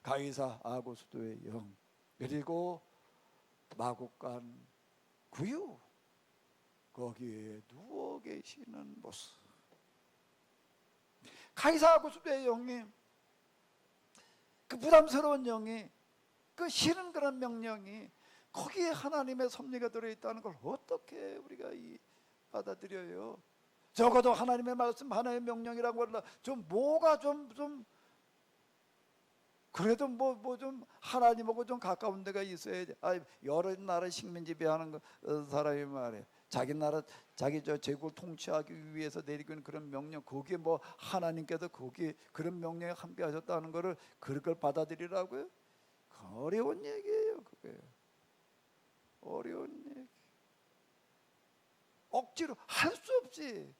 가이사 아구스도의 영 그리고 마국간 구유 거기에 누워 계시는 모습. 가이사 아구스도의 영이 그 부담스러운 영이 그 싫은 그런 명령이 거기에 하나님의 섭리가 들어있다는 걸 어떻게 우리가 받아들여요? 적어도 하나님의 말씀, 하나님의 명령이라고 하나 좀 뭐가 좀 그래도 뭐 좀 하나님하고 좀 가까운 데가 있어야지. 여러 나라 식민 지배하는 사람이 말이에요. 자기 나라 자기 제국을 통치하기 위해서 내리고 있는 그런 명령 거기에 뭐 하나님께서 거기에 그런 명령에 함께하셨다는 거를 그걸 받아들이라고요? 어려운 얘기예요. 그게 어려운 얘기. 억지로 할 수 없지.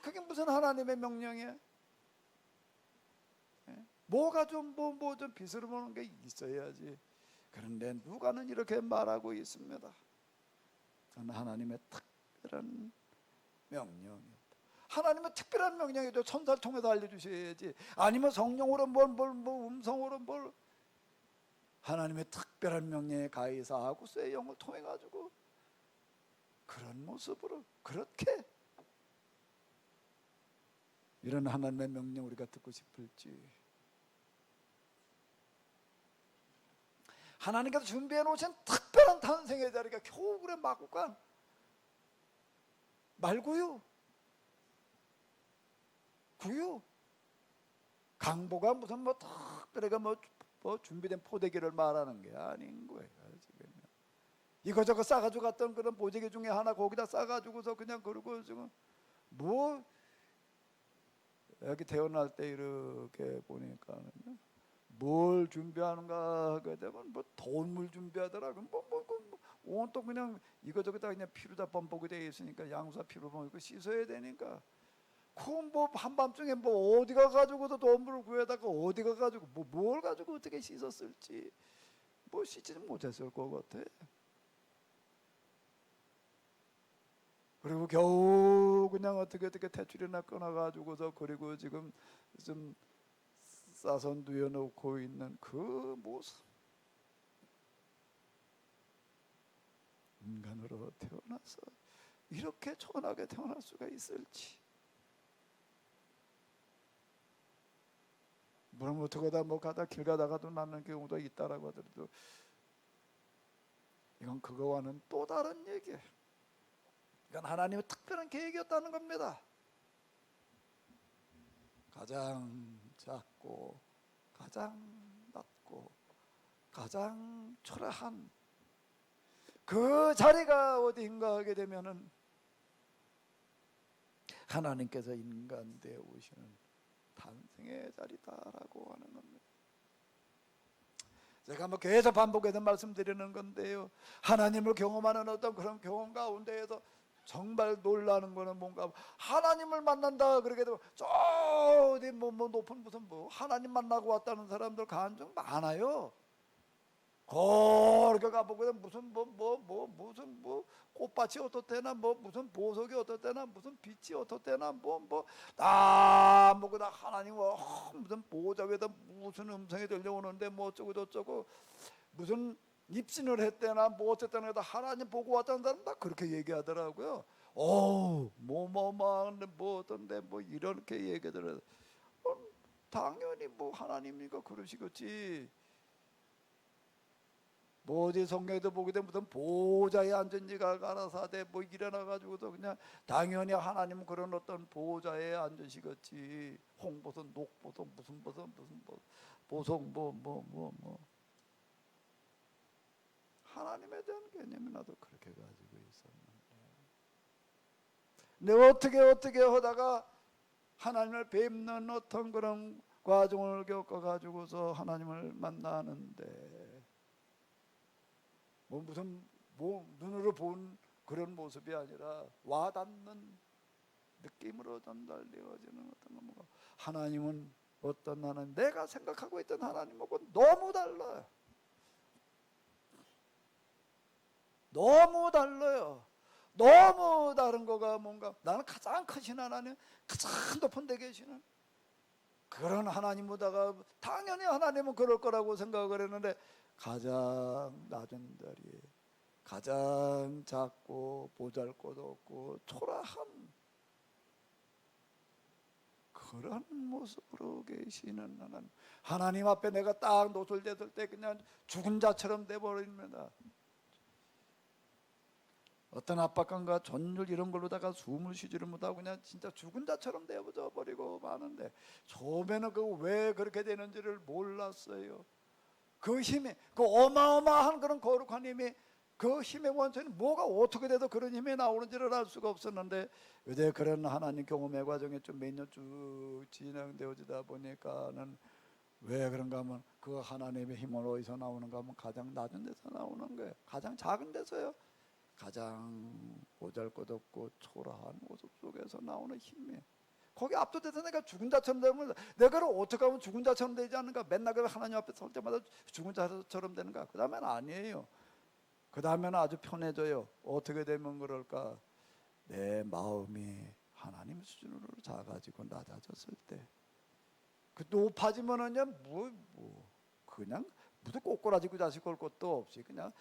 그게 무슨 하나님의 명령이야? 뭐가 좀 뭐 좀 비스름한 게 있어야지. 그런데 누가는 이렇게 말하고 있습니다. 그건 하나님의 특별한 명령이었다. 하나님의 특별한 명령이죠. 천사를 통해서 알려주셔야지. 아니면 성령으로 뭐 음성으로 뭘 하나님의 특별한 명령에 가이사 아구스의 영을 통해 가지고 그런 모습으로 그렇게 이런 하나님의 명령 우리가 듣고 싶을지. 하나님께서 준비해 놓으신 특별한 탄생의 자리가 겨울의 마구간 말구유 구유 강보가 무슨 뭐 특별하게 뭐 준비된 포대기를 말하는 게 아닌 거예요. 지금 이거저거 싸가지고 갔던 그런 보재기 중에 하나 거기다 싸가지고서 그냥 그러고 지금 뭐 여기 태어날 때 이렇게 보니까는요 뭘 준비하는가 하게 되면 뭐 돈물 준비하더라고. 온통 그냥 이거저거 다 그냥 피로 범벅이 되어 있으니까 양수와 피로 범벅 씻어야 되니까. 그뭐 한밤중에 뭐 어디 가가지고도 돈물을 구해다가 어디 가가지고 뭘 가지고 어떻게 씻었을지 뭐 씻지 못했을 것 같아. 그리고 겨우 그냥 어떻게 대출이나 끊어가지고서 그리고 지금 좀 싸서 누워놓고 있는 그 모습. 인간으로 태어나서 이렇게 천하게 태어날 수가 있을지. 물론 어떻게 하다 뭐 가다 길 가다가도 낳는 경우도 있다라고 하더라도 이건 그거와는 또 다른 얘기예요. 이건 하나님의 특별한 계획이었다는 겁니다. 가장 작고 가장 낮고 가장 초라한 그 자리가 어디인가 하게 되면은 하나님께서 인간 되어 오시는 탄생의 자리다라고 하는 겁니다. 제가 뭐 계속 반복해서 말씀드리는 건데요, 하나님을 경험하는 어떤 그런 경험 가운데에서 정말 놀라는 거는 뭔가 하나님을 만난다 그러게 되면 저 어디 뭐 높은 무슨 뭐 하나님 만나고 왔다는 사람들 간증 많아요. 그렇게 가보고 무슨 무슨 꽃밭이 어떻대나 무슨 보석이 어떻대나 무슨 빛이 어떻대나 다 뭐다 하나님 무슨 보좌 위에다 무슨 음성이 들려오는데 뭐 어쩌고 저쩌고 무슨 입신을 했대나 뭐 어쨌다나 해도 하나님 보고 왔다는 사람 다 그렇게 얘기하더라고요. 뭐 어떤데 뭐 이렇게 얘기들을 당연히 뭐 하나님이니까 그러시겠지. 뭐 어디 성경에도 보게 되면 무슨 보호자에 앉은 지가 가라사대 뭐 일어나가지고도 그냥 당연히 하나님은 그런 어떤 보호자에 앉으시겠지. 홍보선 녹보선 무슨 보선 무슨 보석 하나님에 대한 개념이 나도 그렇게 가지고 있었는데 근데 어떻게 하다가 하나님을 뵙는 어떤 그런 과정을 겪어가지고서 하나님을 만나는데 무슨 눈으로 본 그런 모습이 아니라 와닿는 느낌으로 전달되어지는 어떤 뭔가 하나님은 어떤 하나님, 내가 생각하고 있던 하나님하고 너무 달라요. 너무 달라요. 너무 다른 거가 뭔가 나는 가장 크신 하나님, 가장 높은 데 계시는 그런 하나님보다가 당연히 하나님은 그럴 거라고 생각을 했는데 가장 낮은 자리에 가장 작고 보잘것없고 초라한 그런 모습으로 계시는 하나님 앞에 내가 딱 노출됐을 때 그냥 죽은 자처럼 돼버립니다. 어떤 압박감과 전율 이런 걸로다가 숨을 쉬지를 못하고 그냥 진짜 죽은 자처럼 되어져 버리고 마는데 처음에는 그 왜 그렇게 되는지를 몰랐어요. 그 힘이, 그 어마어마한 그런 거룩한 힘이, 그 힘의 원천이 뭐가 어떻게 돼도 그런 힘이 나오는지를 알 수가 없었는데 이제 그런 하나님 경험의 과정이 좀 몇 년 쭉 진행되어지다 보니까는 왜 그런가 하면 그 하나님의 힘은 어디서 나오는가 하면 가장 낮은 데서 나오는 거예요. 가장 작은 데서요. 가장 보잘것없고 초라한 모습 속에서 나오는 힘이에요. 거기 압도돼서 내가 죽은 자처럼 되면 내가 어떻게 하면 죽은 자처럼 되지 않는가? 맨날 하나님 앞에 설 때마다 죽은 자처럼 되는가? 그 다음에는 아니에요. 그 다음에는 아주 편해져요. 어떻게 되면 그럴까? 내 마음이 하나님 수준으로 작아지고 낮아졌을 때 그 높아지면은요 그냥 무슨 꼬꾸라지고 자식 올 것도 없이 그냥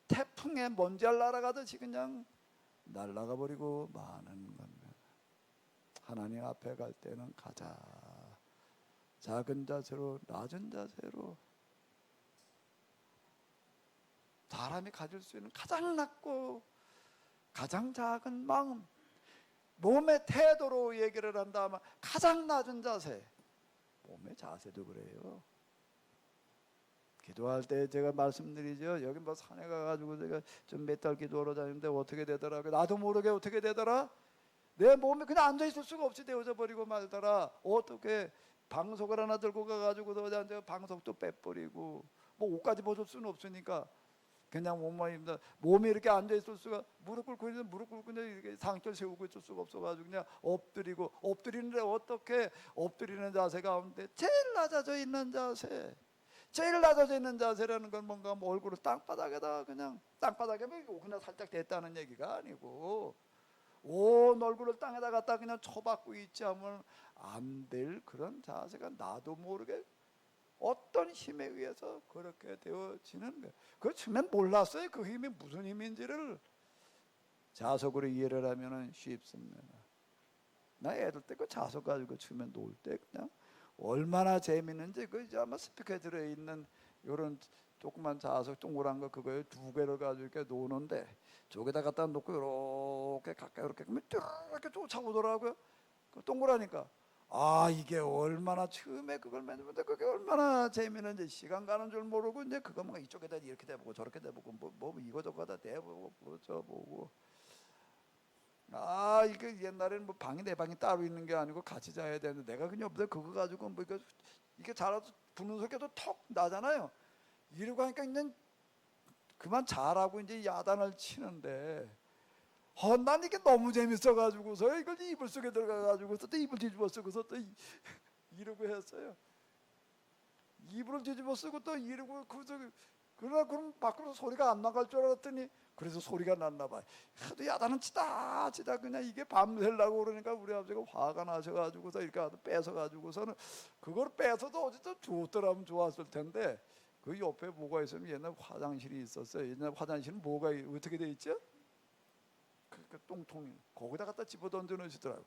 태풍에 먼지 날아가듯이 그냥 날아가 버리고 마는 겁니다. 하나님 앞에 갈 때는 가장 작은 자세로 낮은 자세로 사람이 가질 수 있는 가장 낮고 가장 작은 마음, 몸의 태도로 얘기를 한다면 가장 낮은 자세, 몸의 자세도 그래요. 기도할 때 제가 말씀드리죠. 여기 뭐 산에 가가지고 제가 좀 몇 달 기도하러 다니는데 어떻게 되더라고요. 나도 모르게 어떻게 되더라. 내 몸이 그냥 앉아 있을 수가 없이 되어져 버리고 말더라. 어떻게 방석을 하나 들고 가가지고 어디 방석도 빼버리고 뭐 옷까지 벗을 수는 없으니까 그냥 몸이 이렇게 앉아 있을 수가 무릎 꿇고 있는 무릎 꿇고 그냥 이렇게 상절 세우고 있을 수가 없어가지고 그냥 엎드리는데 어떻게 엎드리는 자세 가운데 제일 낮아져 있는 자세. 제일 낮아져 있는 자세라는 건 뭔가 뭐 얼굴을 땅바닥에다 그냥 땅바닥에 그냥 살짝 댔다는 얘기가 아니고 온 얼굴을 땅에다 갖다 그냥 쳐박고 있지 하면 안 될 그런 자세가 나도 모르게 어떤 힘에 의해서 그렇게 되어지는 거예요. 그걸 처음엔 몰랐어요. 그 힘이 무슨 힘인지를 자석으로 이해를 하면 쉽습니다. 나 애들 때 그 자석 가지고 처음에 놀 때 그냥 얼마나 재밌는지 그 아마 스피커에 들어있는 이런 조그만 자석 동그란 거 그거에 두 개를 가지고 이렇게 노는데 저기다 갖다 놓고 이렇게 가까이 이렇게 그러면 이렇게 쫓아오더라고요. 그 동그라니까 이게 얼마나 처음에 그걸 만들는데 그게 얼마나 재밌는지 시간 가는 줄 모르고 이제 그거 뭐 이쪽에다 이렇게 대보고 저렇게 대보고 뭐 이거저거다 대보고 부러져보고 이게 옛날에는 뭐 방이 내 방이 따로 있는 게 아니고 같이 자야 되는데 내가 그냥 없어 그거 가지고 뭐 이게 자라도 부는 소리가 턱 나잖아요. 이러고 하니까 그냥 그만 자라고 이제 야단을 치는데 난 이게 너무 재밌어가지고서 이걸 이불 속에 들어가가지고서 또 이불 뒤집어 쓰고서 또 이러고 했어요. 이불을 뒤집어 쓰고 또 이러고 그러나 그럼 밖으로 소리가 안 나갈 줄 알았더니 그래서 소리가 났나 봐요. 하도 야단은 치다 그냥 이게 밤새려고 그러니까 우리 아버지가 화가 나셔가지고서 이렇게 뺏어가지고서는 그걸 뺏어도 어쨌든 줬더라면 좋았을 텐데 그 옆에 뭐가 있으면 옛날 화장실이 있었어요. 옛날 화장실은 뭐가 어떻게 돼 있죠? 그 똥통이 거기다 갖다 집어 던져 놓으시더라고.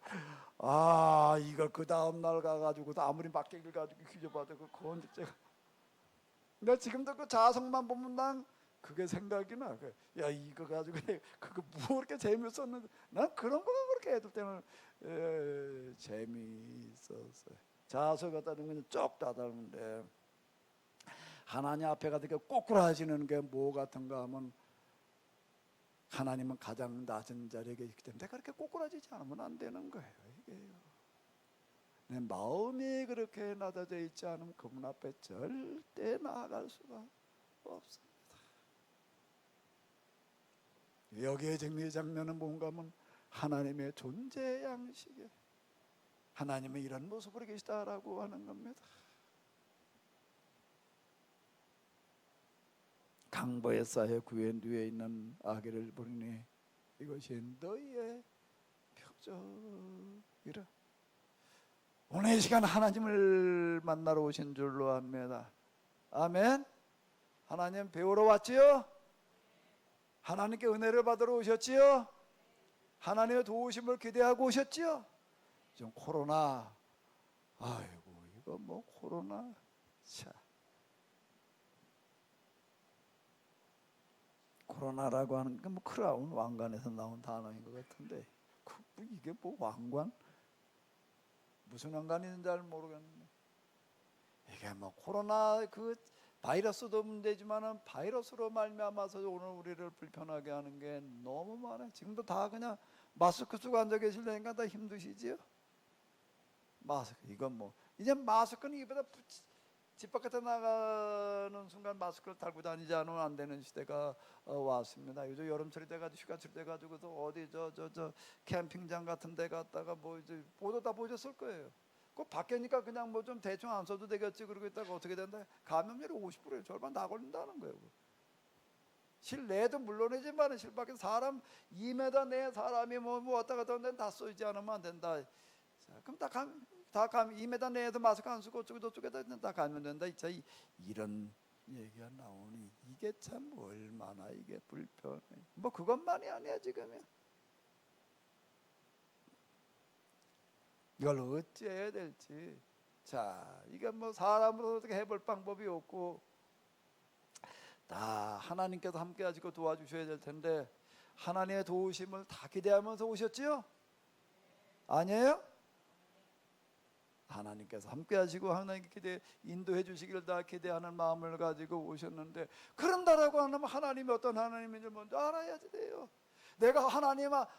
이걸 그 다음 날 가가지고 아무리 막대기를 가지고 휘저봐도 그 건지제가 내가 지금도 그 자석만 보면 난 그게 생각이 나. 야 이거 가지고 그거 뭐 그렇게 재밌었는데 난 그런 거가 그렇게 애들 때는 재미있었어요. 자석 갖다 놓으면 쭉 닫았는데 하나님 앞에 가서 꼬꾸라지는 게 뭐 같은가 하면 하나님은 가장 낮은 자리에 계시기 때문에 내가 그렇게 꼬꾸라지지 않으면 안 되는 거예요. 이게요. 내 마음이 그렇게 낮아져 있지 않으면 그분 앞에 절대 나아갈 수가 없습니다. 여기에 정리 장면은 뭔가 하면 하나님의 존재 양식에 하나님은 이런 모습으로 계시다라고 하는 겁니다. 강보에 쌓여 구엔 뒤에 있는 아기를 보니 이것이 너희의 표적이라. 오늘 이 시간 하나님을 만나러 오신 줄로 압니다. 아멘. 하나님 배우러 왔지요? 하나님께 은혜를 받으러 오셨지요? 하나님의 도우심을 기대하고 오셨지요? 지금 코로나 이거 뭐 코로나 코로나라고 하는 게 뭐 크라운 왕관에서 나온 단어인 것 같은데 이게 뭐 왕관? 무슨 왕관인지 잘 모르겠는데 이게 뭐 코로나 그 바이러스도 문제지만은 바이러스로 말미암아서 오늘 우리를 불편하게 하는 게 너무 많아요. 지금도 다 그냥 마스크 쓰고 앉아 계시려니까 다 힘드시지요? 마스크 이건 뭐 이제 마스크는 입에다 집 바깥에 나가는 순간 마스크를 달고 다니지 않으면 안 되는 시대가 왔습니다. 요즘 여름철이 돼가지고 휴가철이 돼가지고도 어디 저 캠핑장 같은 데 갔다가 뭐 이제 보도 다 보셨을 거예요. 그 밖에니까 그냥 뭐 좀 대충 안 써도 되겠지 그러고 있다가 어떻게 된다? 감염률이 50%예요. 절반 다 걸린다는 거예요. 실내도 물론이지만 실밖에 사람 2m 내 사람이 뭐 왔다 갔다 하는데 다 쏘이지 않으면 안 된다. 자, 그럼 다 2m 내에서 마스크 안 쓰고 저쪽에다 다 감염된다. 이런 얘기가 나오니 이게 참 얼마나 이게 불편해. 뭐 그것만이 아니야 지금이야. 이걸 어찌해야 될지. 자, 이게 뭐 사람으로 어떻게 해볼 방법이 없고 다 하나님께서 함께 하시고 도와주셔야 될 텐데 하나님의 도우심을 다 기대하면서 오셨지요? 아니에요? 하나님께서 함께 하시고 하나님께 인도해 주시기를 다 기대하는 마음을 가지고 오셨는데 그런다라고 하면 하나님이 어떤 하나님인지 먼저 알아야지 돼요. 내가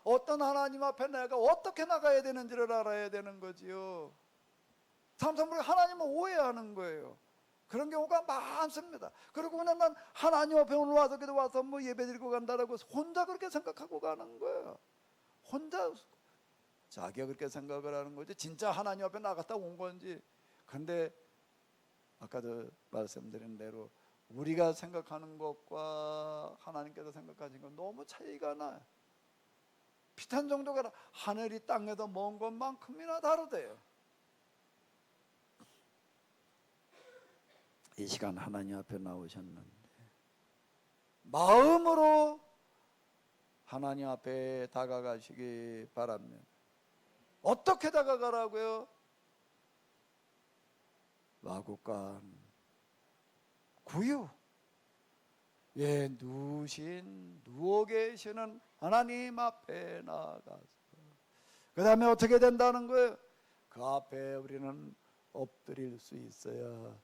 어떤 하나님 앞에 내가 어떻게 나가야 되는지를 알아야 되는 거지요. 사람들이 하나님을 오해하는 거예요. 그런 경우가 많습니다. 그리고 그냥 난 하나님 앞에 오늘 와서 기도 와서 뭐 예배 드리고 간다라고 혼자 그렇게 생각하고 가는 거예요. 혼자 자기가 그렇게 생각을 하는 거지 진짜 하나님 앞에 나갔다 온 건지. 근데 아까도 말씀드린 대로 우리가 생각하는 것과 하나님께서 생각하신 건 너무 차이가 나요. 비슷한 정도가 아니라 하늘이 땅에서 먼 것만큼이나 다르대요. 이 시간 하나님 앞에 나오셨는데 마음으로 하나님 앞에 다가가시기 바랍니다. 어떻게 다가가라고요? 마구간 구유, 예, 누워 계시는 하나님 앞에 나가서 그 다음에 어떻게 된다는 거예요? 그 앞에 우리는 엎드릴 수 있어야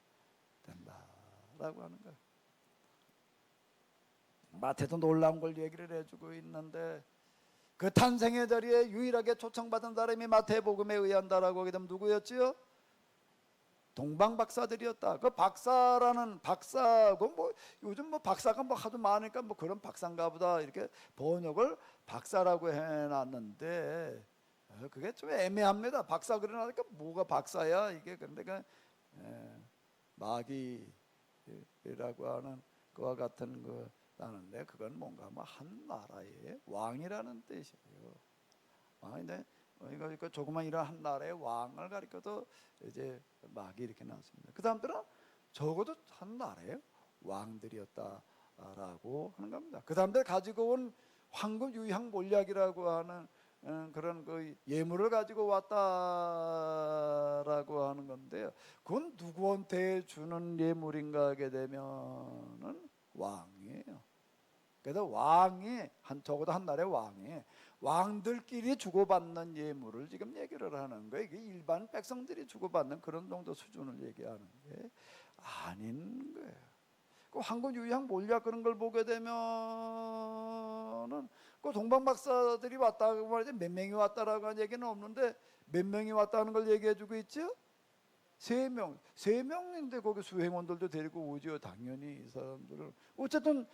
된다라고 하는 거예요. 마태도 놀라운 걸 얘기를 해주고 있는데 그 탄생의 자리에 유일하게 초청받은 사람이 마태복음에 의한다라고 하게 되면 누구였지요? 동방 박사들이었다. 그 박사라는 박사고 뭐 요즘 뭐 박사가 뭐 하도 많으니까 뭐 그런 박사인가 보다 이렇게 번역을 박사라고 해놨는데 그게 좀 애매합니다. 박사 그러니까 뭐가 박사야 이게. 근데 그 마귀라고 하는 그와 같은 거 나는데 그건 뭔가 뭐 한 나라의 왕이라는 뜻이에요. 왕인데 이거 조그만 이런 한 나라의 왕을 가리켜도 이제 막이 이렇게 나왔습니다. 그 사람들은 적어도 한 나라의 왕들이었다라고 하는 겁니다. 그 사람들 가지고 온 황금 유향 몰약이라고 하는 그런 그 예물을 가지고 왔다라고 하는 건데요. 그건 누구한테 주는 예물인가 하게 되면은 왕이에요. 그래서 왕이 적어도 한 나라의 왕이 왕들끼리 주고받는 예물을 지금 얘기를 하는 거예요. 이게 일반 백성들이 주고받는 그런 정도 수준을 얘기하는 게 아닌 거예요. 그 황금 유향 몰약 그런 걸 보게 되면은 그 동방 박사들이 왔다고 말이지 몇 명이 왔다라고 하는 얘기는 없는데 몇 명이 왔다는 걸 얘기해주고 있죠. 3명, 3명인데 거기 수행원들도 데리고 오죠. 당연히 이 사람들은 어쨌든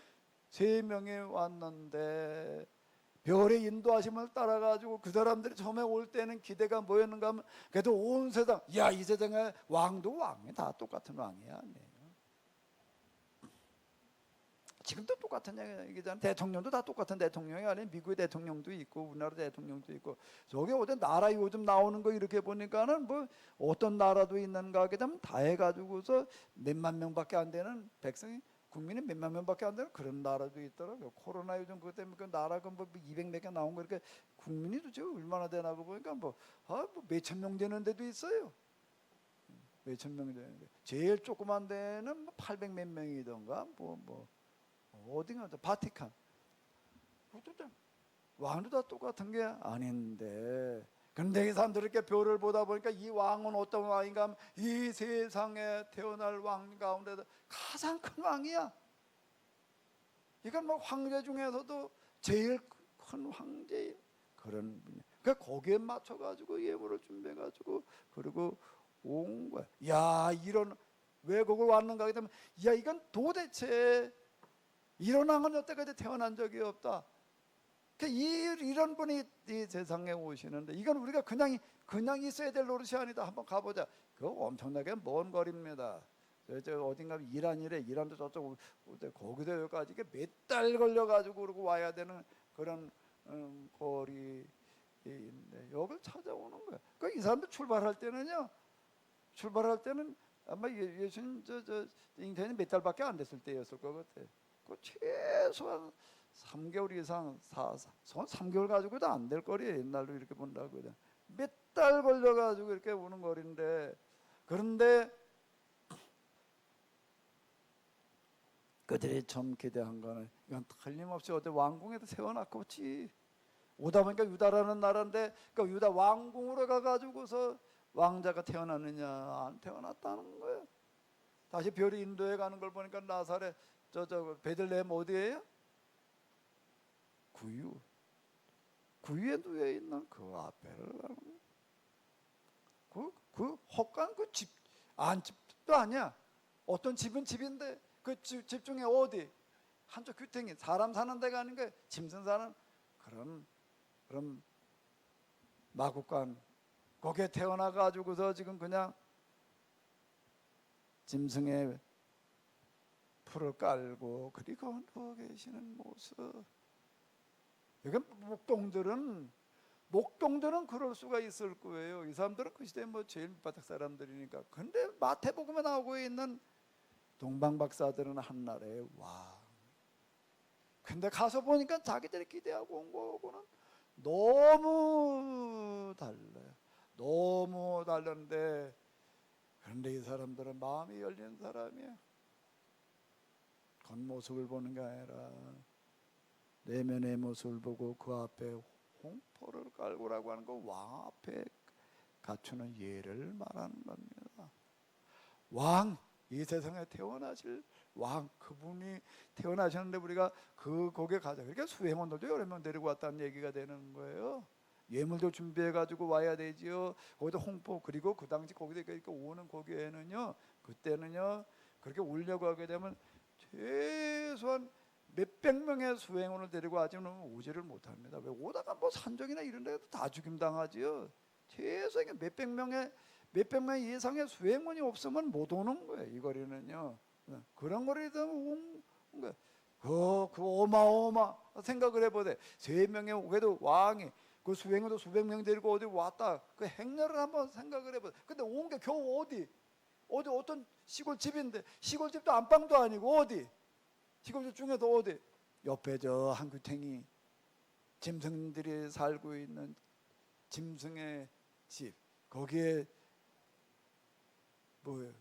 3명이 왔는데 별의 인도하심을 따라가지고 그 사람들이 처음에 올 때는 기대가 뭐였는가 하면 그래도 온 세상 야 이 세상에 왕도 왕이 다 똑같은 왕이 아니에요. 지금도 똑같은 얘기잖아요. 대통령도 다 똑같은 대통령이 아니에요. 미국의 대통령도 있고 우리나라 대통령도 있고 저게 어디 나라 요즘 나오는 거 이렇게 보니까는 뭐 어떤 나라도 있는가 하게 되면 다 해가지고서 몇만 명밖에 안 되는 백성이 국민이 몇만 명밖에 안 되는 그런 나라도 있더라고요. 코로나 요즘 그것 때문에 그 나라가 뭐 200몇 개 나온 거 이렇게 국민이 도대체 얼마나 되나 보니까 뭐 몇천 명 되는 데도 있어요. 몇천 명 되는데 제일 조그만 데는 뭐 800 몇 명이던가 뭐 어딘가 바티칸 왕도 다 똑같은 게 아닌데 근데 이 사람들이 이렇게 별을 보다 보니까 이 왕은 어떤 왕인가 하면 이 세상에 태어날 왕 가운데서 가장 큰 왕이야. 이건 뭐 황제 중에서도 제일 큰 황제인 그런 분이야. 그러니까 거기에 맞춰가지고 예물을 준비해가지고 그리고 온 거야. 야 이런 왜 거기 왔는가 하게 되면 야 이건 도대체 이런 왕은 여태까지 태어난 적이 없다. 이런 분이 이 세상에 오시는데 이건 우리가 그냥 있어야 될 노릇이 아니다. 한번 가보자. 그거 엄청나게 먼 거리입니다. 저 어딘가 이란도 저쪽 거기서 여기까지 몇 달 걸려가지고 그러고 와야 되는 그런 거리인데 여길 찾아오는 거야. 이 사람들 출발할 때는 아마 예수님 저 잉태는 몇 달밖에 안 됐을 때였을 것 같아. 그 최소한 3개월 이상 3개월 가지고도 안 될 거리에 옛날로 이렇게 본다고 몇 달 걸려가지고 이렇게 오는 거리인데 그런데 그들이 좀 기대한 거는 이건 틀림없이 어디 왕궁에도 세워놨겠지. 오다 보니까 유다라는 나라인데 그 유다 왕궁으로 가가지고서 왕자가 태어났느냐 안 태어났다는 거예요. 다시 별이 인도에 가는 걸 보니까 나사렛 저 베들레헴 어디예요? 구유에 누워 있는 그 앞에를 가는 거예요. 그 헛간 그 집 안집도 아니야. 어떤 집은 집인데 그 집 중에 어디 한쪽 귀퉁이 사람 사는 데가 아닌가 짐승 사는 그런 마구간 거기에 태어나 가지고서 지금 그냥 짐승의 풀을 깔고 그리고 누워 계시는 모습. 이게 목동들은 그럴 수가 있을 거예요. 이 사람들은 그 시대에 뭐 제일 밑바닥 사람들이니까. 근데 마태복음에 나오고 있는 동방박사들은 한나라의 왕. 근데 가서 보니까 자기들이 기대하고 온 거하고는 너무 달라요. 너무 다른데, 그런데 이 사람들은 마음이 열린 사람이에요. 겉모습을 보는 게 아니라 내면의 모습을 보고 그 앞에 홍포를 깔고라고 하는 거 왕 앞에 갖추는 예를 말하는 겁니다. 왕, 이 세상에 태어나실 왕, 그분이 태어나셨는데 우리가 거기에 가자. 그러니까 수행원들도 여러 명 데리고 왔다는 얘기가 되는 거예요. 예물도 준비해 가지고 와야 되지요. 거기도 홍포, 그리고 그 당시 거기서 그러니까 오는 거기에는요, 그때는요 그렇게 오려고 하게 되면 최소한 몇백 명의 수행원을 데리고 와지는 오지를 못합니다. 왜 오다가 뭐 산적이나 이런 데도 다 죽임 당하지요. 최소한 몇백 명의 이상의 수행원이 없으면 못 오는 거예요. 이 거리는요. 그런 거리에서 온 거예요. 그 어마어마 생각을 해보세요. 3명의 그래도 왕이 그 수행원도 수백 명 데리고 어디 왔다. 그 행렬을 한번 생각을 해보세요. 근데 온 게 겨우 어디 어떤 시골집인데, 시골집도 안방도 아니고 어디 시골집 중에도 어디 옆에 저 한규탱이 짐승들이 살고 있는 짐승의 집, 거기에 뭐예요?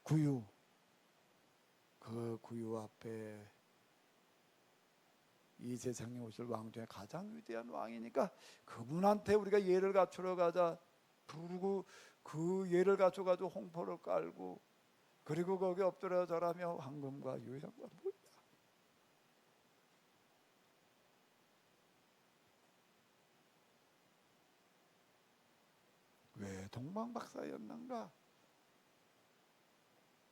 구유. 그 구유 앞에 이 세상에 오실 왕 중에 가장 위대한 왕이니까 그분한테 우리가 예를 갖추러 가자 부르고, 그 예를 갖춰가지고 홍포를 깔고, 그리고 거기 엎드려 절하며 황금과 유향과 뭐야, 왜 동방박사였는가?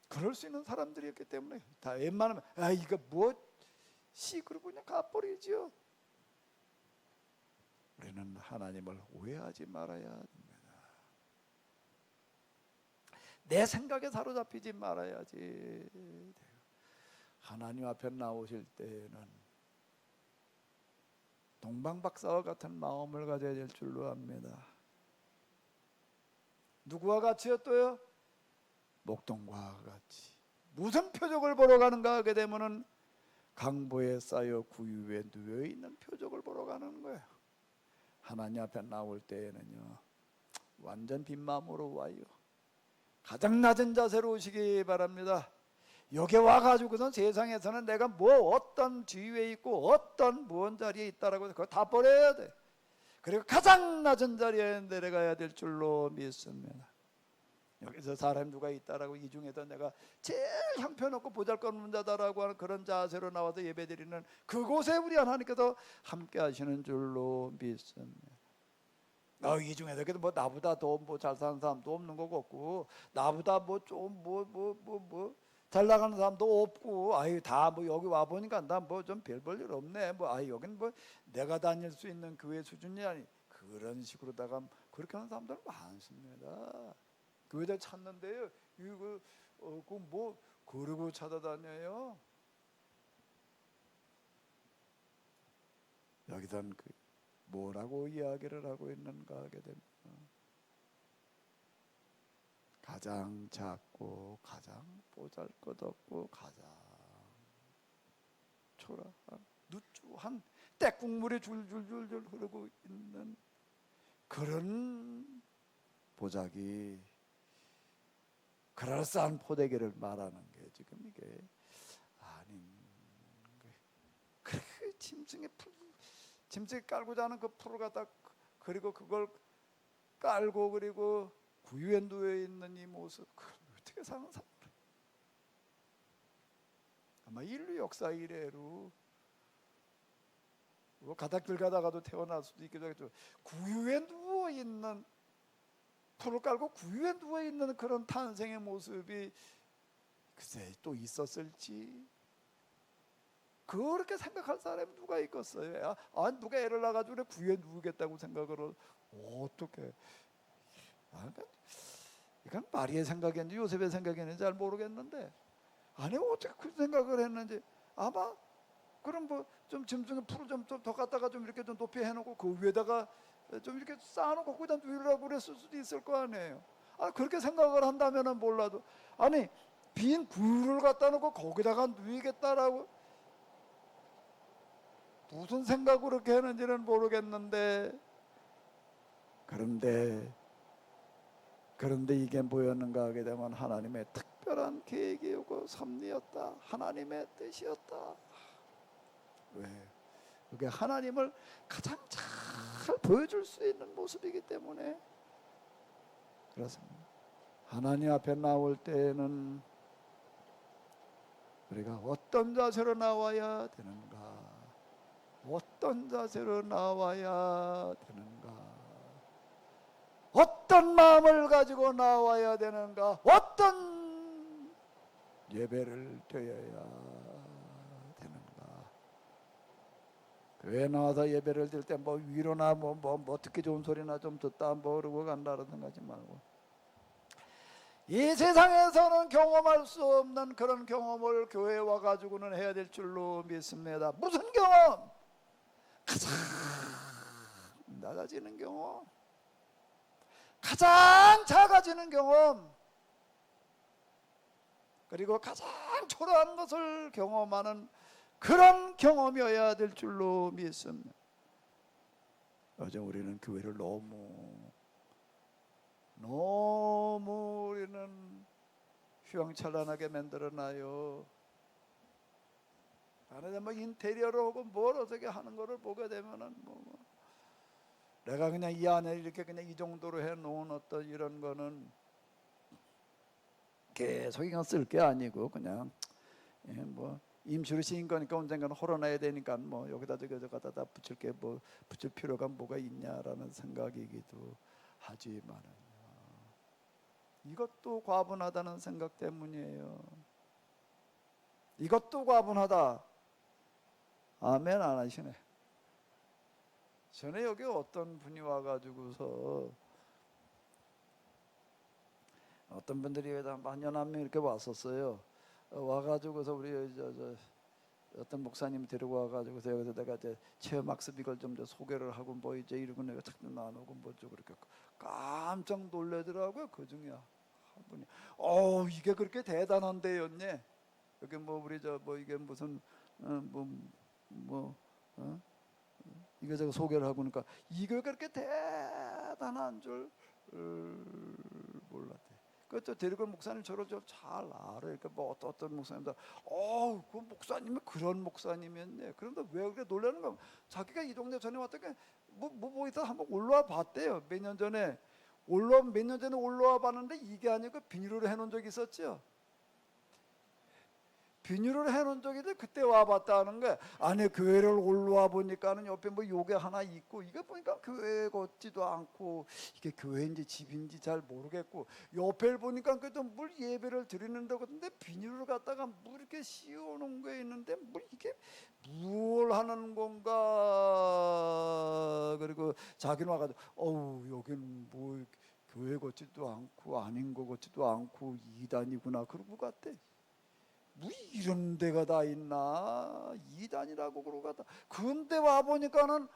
그럴 수 있는 사람들이었기 때문에 다 웬만하면 이거 뭐시 그러고 그냥 가버리죠. 우리는 하나님을 오해하지 말아야 합니다. 내 생각에 사로잡히지 말아야지. 하나님 앞에 나오실 때에는 동방박사와 같은 마음을 가져야 될 줄로 압니다. 누구와 같이였어요? 목동과 같이. 무슨 표적을 보러 가는가 하게 되면은 강보에 쌓여 구유에 누워 있는 표적을 보러 가는 거예요. 하나님 앞에 나올 때에는요, 완전 빈 마음으로 와요. 가장 낮은 자세로 오시기 바랍니다. 여기 와가지고선 세상에서는 내가 어떤 지위에 있고 어떤 무언 자리에 있다라고 해서 그거 다 버려야 돼. 그리고 가장 낮은 자리에 내려가야 될 줄로 믿습니다. 여기서 사람 누가 있다라고 이 중에서 내가 제일 형편없고 보잘것없는 자다라고 하는 그런 자세로 나와서 예배드리는 그곳에 우리 하나님께서 함께 하시는 줄로 믿습니다. 이 중에서 그래도 나보다 더 잘 사는 사람도 없는 거고 없고, 나보다 잘 나가는 사람도 없고, 다 여기 와 보니까 나 좀 별 볼 일 없네. 여긴 내가 다닐 수 있는 교회 수준이 아니, 그런 식으로다가 그렇게 하는 사람들 많습니다. 교회들 찾는데요, 이거 그러고 찾아다녀요. 여기선 뭐라고 이야기를 하고 있는가 하게 됩니다. 가장 작고 가장 보잘것없고 가장 초라한 누추한 때국물이 줄줄줄줄 흐르고 있는 그런 보자기, 그럴싸한 포대기를 말하는 게 지금 이게 아닌 거예요. 그 짐승이 깔고 자는 그 풀을 갖다, 그리고 그걸 깔고, 그리고 구유에 누워 있는 이 모습, 어떻게 사는 사람? 아마 인류 역사 이래로 가닥길 가다가도 태어날 수도 있기도 하겠죠. 구유에 누워 있는 풀을 깔고 구유에 누워 있는 그런 탄생의 모습이 글쎄 또 있었을지, 그렇게 생각할 사람이 누가 있겠어요? 누가 애를 낳아가지고 그래 구유에 누우겠다고 생각을 어떻게? 이건 마리의 생각이었는지 요셉의 생각이었는지 잘 모르겠는데, 아니 어떻게 그 생각을 했는지. 아마 그럼 뭐 좀 짐승에 풀을 좀 더 갖다가 좀 이렇게 좀 높이 해놓고 그 위에다가 좀 이렇게 쌓아놓고 거기다 누이려고 그랬을 수도 있을 거 아니에요. 그렇게 생각을 한다면은 몰라도, 아니 빈 구유를 갖다 놓고 거기다가 누이겠다라고 무슨 생각으로 그렇게 했는지는 모르겠는데, 그런데 이게 뭐였는가 하게 되면 하나님의 특별한 계획이고 섭리였다. 하나님의 뜻이었다. 왜? 그게 하나님을 가장 잘 보여줄 수 있는 모습이기 때문에 그렇습니다. 하나님 앞에 나올 때는 우리가 어떤 자세로 나와야 되는가? 어떤 자세로 나와야 되는가? 어떤 마음을 가지고 나와야 되는가? 어떤 예배를 드려야 되는가? 교회 나와서 예배를 드릴 때 뭐 위로나 뭐 듣기 좋은 소리나 좀 듣다 그러고 간다는 생각하지 말고, 이 세상에서는 경험할 수 없는 그런 경험을 교회에 와가지고는 해야 될 줄로 믿습니다. 무슨 경험? 가장 낮아지는 경험, 가장 작아지는 경험, 그리고 가장 초라한 것을 경험하는 그런 경험이어야 될 줄로 믿습니다. 어제 우리는 교회를 너무 우리는 휘황찬란하게 만들어놔요. 안에 뭐 인테리어로 혹은 뭘 어떻게 하는 거를 보게 되면은 내가 그냥 이 안에 이렇게 그냥 이 정도로 해놓은 어떤 이런 거는 계속 이건 쓸 게 아니고 그냥 뭐 임시로 씌인 거니까 언젠가는 헐어놔야 되니까 뭐 여기다 저기다 다 붙일 게 뭐 붙일 필요가 뭐가 있냐라는 생각이기도 하지만은 이것도 과분하다는 생각 때문이에요. 이것도 과분하다. 아멘 안 하시네. 전에 여기 어떤 분이 와가지고서, 어떤 분들이 한 여 명 이렇게 왔었어요. 와가지고서 우리 어떤 목사님 데리고 와가지고서 여기서 내가 이제 체험학습 이걸 좀 소개를 하고 뭐 이제 이러고 내가 탁 나누고 뭐죠 그렇게 깜짝 놀래더라고요. 그 중에 한 분이 이게 그렇게 대단한데였네. 여기 뭐 우리 이게 무슨 이거 소개를 하고 그러니까 이게 그렇게 대단한 줄 몰랐대. 그것도 데리고 목사님 저를 좀 잘 알아요. 그러니까 뭐 어떤 목사님도 그 목사님이 그런 목사님이었네. 그런데 왜 그렇게 놀라는 거? 자기가 이 동네 전에 왔다가 뭐 있다 한번 올라와 봤대요. 몇 년 전에 올라와 봤는데 이게 아니고 비닐로 해놓은 적이 있었죠. 비닐을 해놓은 적인데 그때 와봤다는 거야. 안에 교회를 올라와 보니까는 옆에 뭐 요게 하나 있고, 이게 보니까 교회 같지도 않고 이게 교회인지 집인지 잘 모르겠고, 옆에 보니까 그래도 물 예배를 드리는데 근데 비닐을 갖다가 물 이렇게 씌워놓은 게 있는데 이게 뭘 하는 건가. 그리고 자기는 와가지고 여기는 뭐 교회 같지도 않고 아닌 것 같지도 않고 이단이구나 그러고 갔대. 뭐 이런 데가 다 있나? 이단이라고 그러고 갔다. 근데 와 보니까는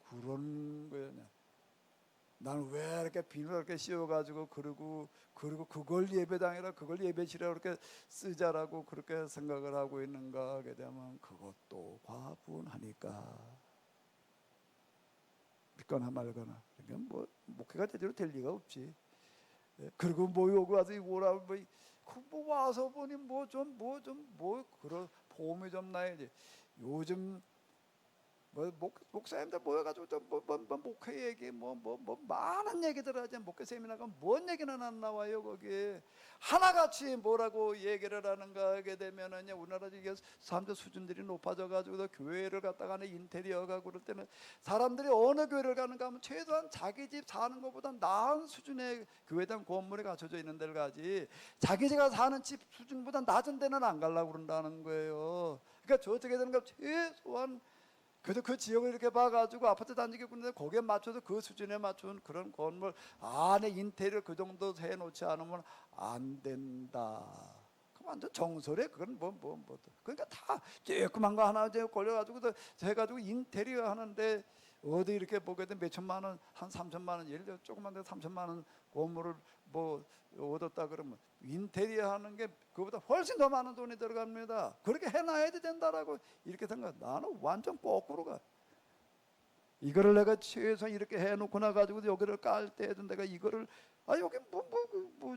그런 거였냐. 나는 왜 이렇게 비닐을 이렇게 씌워가지고 그리고 그걸 예배당이라 그걸 예배실이라 그렇게 쓰자라고 그렇게 생각을 하고 있는가 하게 되면 그것도 과분하니까. 믿거나 말거나. 그러니까 뭐 목회가 제대로 될 리가 없지. 그리고 뭐 여기 와서 오라 뭐 와서 보니 그런 보험이 좀 나야지. 요즘 목사님들 모여가지고 목회 얘기 많은 얘기들 하지. 목회 세미나 가면 뭔 얘기는 안 나와요. 거기에 하나같이 뭐라고 얘기를 하는가 하게 되면은 우리나라 이게 사람들 수준들이 높아져가지고 교회를 갔다가 하는 인테리어가 그럴 때는 사람들이 어느 교회를 가는가 하면 최소한 자기 집 사는 것보다 나은 수준의 교회당 건물이 갖춰져 있는 데를 가지, 자기 집가 사는 집 수준보다 낮은 데는 안 가려고 그런다는 거예요. 그러니까 저 어떻게 되는가, 최소한 그래도 그 지역을 이렇게 봐가지고 아파트 단지가 있는데 거기에 맞춰서 그 수준에 맞춘 그런 건물 안에 인테리어 그 정도 해놓지 않으면 안 된다. 그럼 완전 정설에 그건 그러니까 다 조그만 거 하나 이제 걸려가지고 해가지고 인테리어 하는데 어디 이렇게 보게 되면 몇 천만 원, 한 3천만 원, 예를 들어 조그만 데 3천만 원 건물을 얻었다 그러면 인테리어 하는 게 그보다 훨씬 더 많은 돈이 들어갑니다. 그렇게 해놔야 된다라고 이렇게 생각. 나는 완전 거꾸로 가. 이거를 내가 최소한 이렇게 해놓고 나가지고 여기를 깔 때도 내가 이거를 여기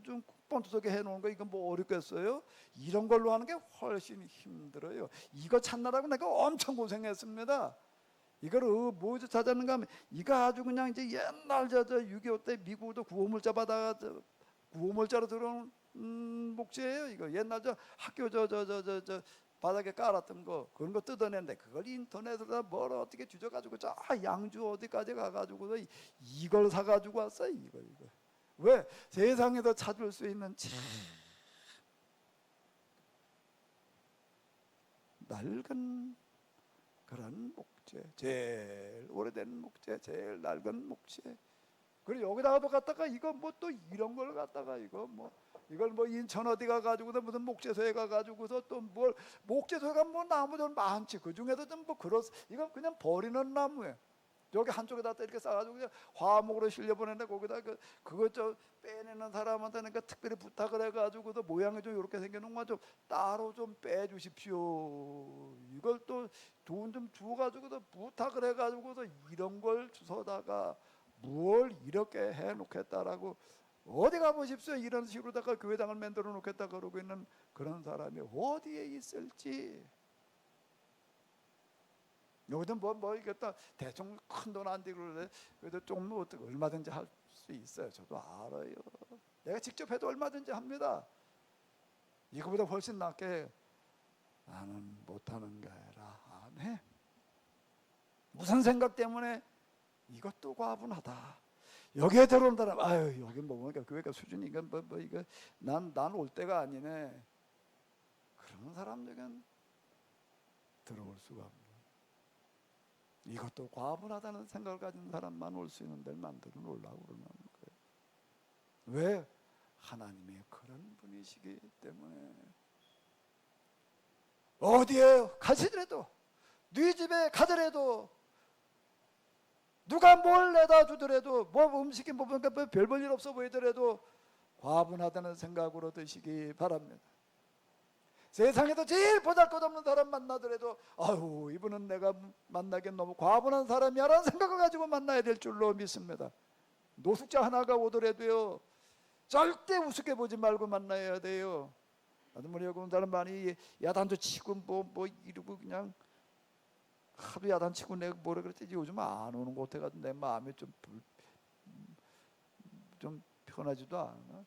좀 번투석에 해놓은 거 이거 어렵겠어요? 이런 걸로 하는 게 훨씬 힘들어요. 이거 찾느라고 내가 엄청 고생했습니다. 이거를 뭐지 찾았는가 하면 이거 아주 그냥 이제 옛날 6.25 때 미국도 구호물자 받아가 구호물자로 들어온 목재예요. 이거 옛날 학교 바닥에 깔았던 거 그런 거 뜯어냈는데 그걸 인터넷에다 뭘 어떻게 뒤져가지고 양주 어디까지 가가지고 이걸 사가지고 왔어요. 이거 왜 세상에서 찾을 수 있는 낡은 그런 목재, 제일 오래된 목재, 제일 낡은 목재. 그리고 여기다가 갖다가 이거 또 이런 걸 갖다가 이걸 인천 어디 가가지고서 무슨 목재소에 가가지고서 또 뭘 목재소가 나무들 많지. 그 중에도 좀 이건 그냥 버리는 나무예요. 여기 한쪽에다 이렇게 싸가지고 그냥 화목으로 실려보내는데 거기다 그거 빼내는 사람한테 그러니까 특별히 부탁을 해가지고도 모양이 좀 이렇게 생겨놓은 거 좀 따로 좀 빼주십시오. 이걸 또 돈 좀 주어가지고도 부탁을 해가지고도 이런 걸 주워다가 뭘 이렇게 해놓겠다라고 어디 가보십시오. 이런 식으로다가 교회당을 만들어 놓겠다 그러고 있는 그런 사람이 어디에 있을지. 여기도 이겠다 대충 큰 돈 안 들고 그래. 그래도 좀 어떻게 얼마든지 할 수 있어요. 저도 알아요. 내가 직접 해도 얼마든지 합니다. 이거보다 훨씬 낫게 나는 못하는 게 아니라 안 해. 무슨 생각 때문에 이것도 과분하다. 여기에 들어온 사람, 여기 보니까 교회가 수준이 이거 이거 난 올 때가 아니네. 그런 사람들은 들어올 수가 없네. 이것도 과분하다는 생각을 가진 사람만 올 수 있는 데를 만들어 놓으려고 그러는 거예요. 왜? 하나님의 그런 분이시기 때문에. 어디에 가시더라도, 네 집에 가더라도, 누가 뭘 내다 주더라도, 음식이 별 볼 일 없어 보이더라도 과분하다는 생각으로 드시기 바랍니다. 세상에도 제일 보잘것없는 사람 만나더라도 이분은 내가 만나기엔 너무 과분한 사람이야 라는 생각을 가지고 만나야 될 줄로 믿습니다. 노숙자 하나가 오더라도요 절대 우습게 보지 말고 만나야 돼요. 나도 여기 온 사람 많이 야단도 치고 이러고 그냥 하도 야단치고 내가 뭐라 그랬지. 요즘 안 오는 것 같아가지고 내 마음이 좀 편하지도 않아.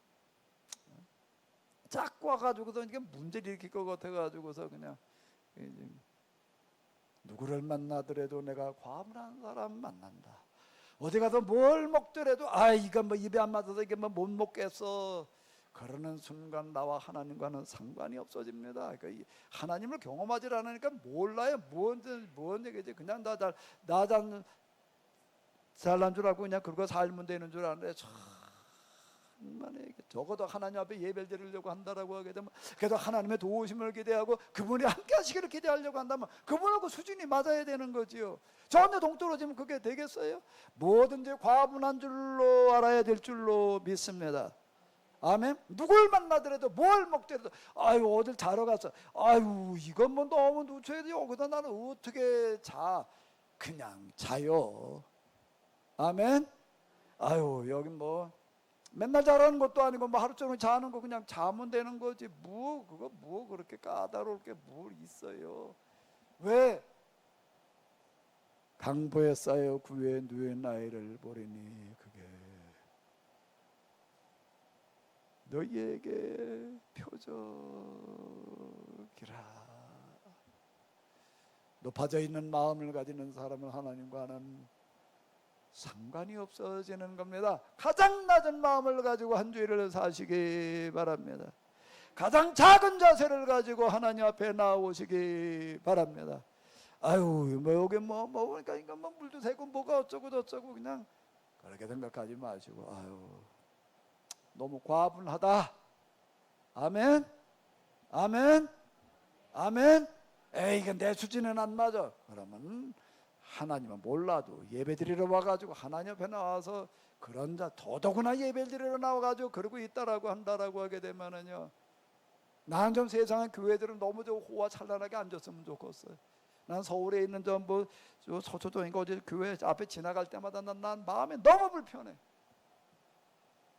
자꾸 와가지고서 이게 문제를 일으킬 것 같아가지고서 그냥 누구를 만나더라도 내가 과분한 사람 만난다. 어디 가서 뭘 먹더라도 이거 입에 안 맞아서 이게 못 먹겠어. 그러는 순간 나와 하나님과는 상관이 없어집니다. 그러니까 하나님을 경험하지 않으니까 몰라요. 뭔 얘기지? 그냥 나 잘난 줄 알고 그냥 그러고 살면 되는 줄 아는데 적어도 하나님 앞에 예배를 드리려고 한다라고 하게 되면 그래도 하나님의 도우심을 기대하고 그분이 함께 하시기를 기대하려고 한다면 그분하고 수준이 맞아야 되는 거지요. 전혀 동떨어지면 그게 되겠어요? 뭐든지 과분한 줄로 알아야 될 줄로 믿습니다. 아멘. 누굴 만나더라도 뭘 먹더라도 어딜 자러 갔어. 이건 너무 누쳐야지. 여기다 나는 어떻게 자. 그냥 자요. 아멘. 여기 맨날 자라는 것도 아니고 하루 종일 자는 거 그냥 자면 되는 거지. 그거 그렇게 까다로울 게 뭘 있어요. 왜? 강보에 쌓여 구에 누운 나이를 보리니 그게 너희에게 표적이라. 높아져 있는 마음을 가지는 사람은 하나님과는 상관이 없어지는 겁니다. 가장 낮은 마음을 가지고 한 주일을 사시기 바랍니다. 가장 작은 자세를 가지고 하나님 앞에 나오시기 바랍니다. 아유, 뭐 여기 그러니까 이거 뭐 물도 새고 뭐가 어쩌고 저쩌고 그냥 그렇게 생각하지 마시고, 아유, 너무 과분하다. 아멘, 아멘, 아멘. 에이, 이건 내 수준은 안 맞아. 그러면 하나님은 몰라도 예배드리러 와가지고 하나님 앞에 나와서 그런 자 더더구나 예배드리러 나와가지고 그러고 있다라고 한다라고 하게 되면은요, 난 좀 세상의 교회들은 너무 저 호화 찬란하게 앉았으면 좋겠어요. 난 서울에 있는 저 서초동인가 어디 교회 앞에 지나갈 때마다 난 마음이 너무 불편해.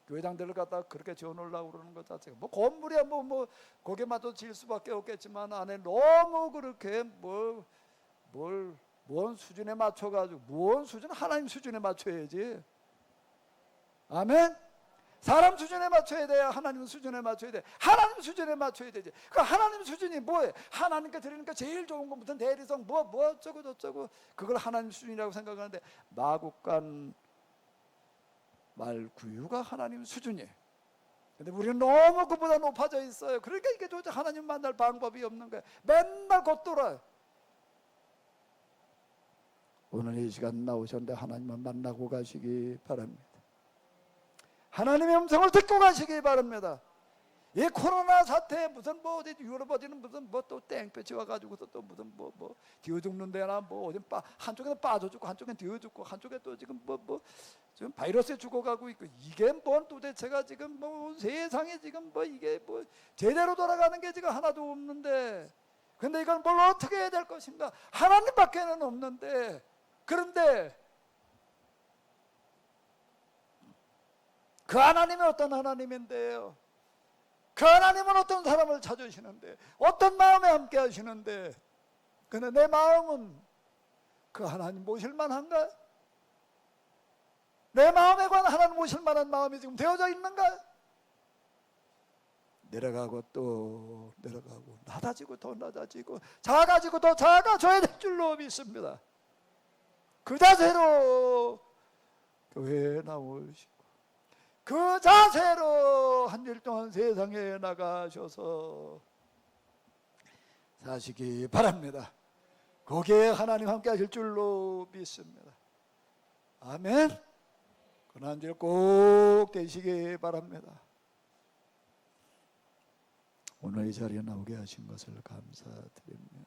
교회장들을 갖다가 그렇게 지어놓으려고 그러는 것 자체가 뭐 건물이야 뭐 거기마저 질 수밖에 없겠지만 안에 너무 그렇게 뭔 수준에 맞춰가지고 뭔 수준 하나님 수준에 맞춰야지. 아멘. 사람 수준에 맞춰야 돼요. 하나님 수준에 맞춰야 돼. 하나님 수준에 맞춰야 되지. 그 하나님 수준이 뭐예요? 하나님께 드리니까 제일 좋은 건 무슨 대리성 뭐 어쩌고 저쩌고 그걸 하나님 수준이라고 생각하는데 마국간 말구유가 하나님 수준이에요. 근데 우리는 너무 그보다 높아져 있어요. 그러니까 이게 도대체 하나님 만날 방법이 없는 거예요. 맨날 겉돌아요. 오늘 이 시간 나오셨는데 하나님을 만나고 가시기 바랍니다. 하나님의 음성을 듣고 가시기 바랍니다. 이 코로나 사태 무슨 뭐 어디 유럽 어디는 무슨 뭐 또 땡볕이 와가지고서 또 무슨 뭐 뒤어 죽는 데나 뭐 어디 한쪽에는 빠져 죽고 한쪽엔 뒤어 죽고 한쪽에 또 지금 지금 바이러스에 죽어가고 있고 이게 뭔 도대체가 지금 뭐 세상에 지금 뭐 이게 뭐 제대로 돌아가는 게 지금 하나도 없는데 근데 이걸 뭘 어떻게 해야 될 것인가? 하나님밖에는 없는데 그런데 그 하나님이 어떤 하나님인데요? 그 하나님은 어떤 사람을 찾으시는데 어떤 마음에 함께 하시는데 근데 내 마음은 그 하나님 모실 만한가? 내 마음에 관한 하나님 모실 만한 마음이 지금 되어져 있는가? 내려가고 또 내려가고 낮아지고 더 낮아지고 작아지고 더 작아져야 될 줄로 믿습니다. 그 자세로 교회에 나오시고 그 자세로 한 일 동안 세상에 나가셔서 사시기 바랍니다. 거기에 하나님 함께 하실 줄로 믿습니다. 아멘. 그런 줄 꼭 되시기 바랍니다. 오늘 이 자리에 나오게 하신 것을 감사드립니다.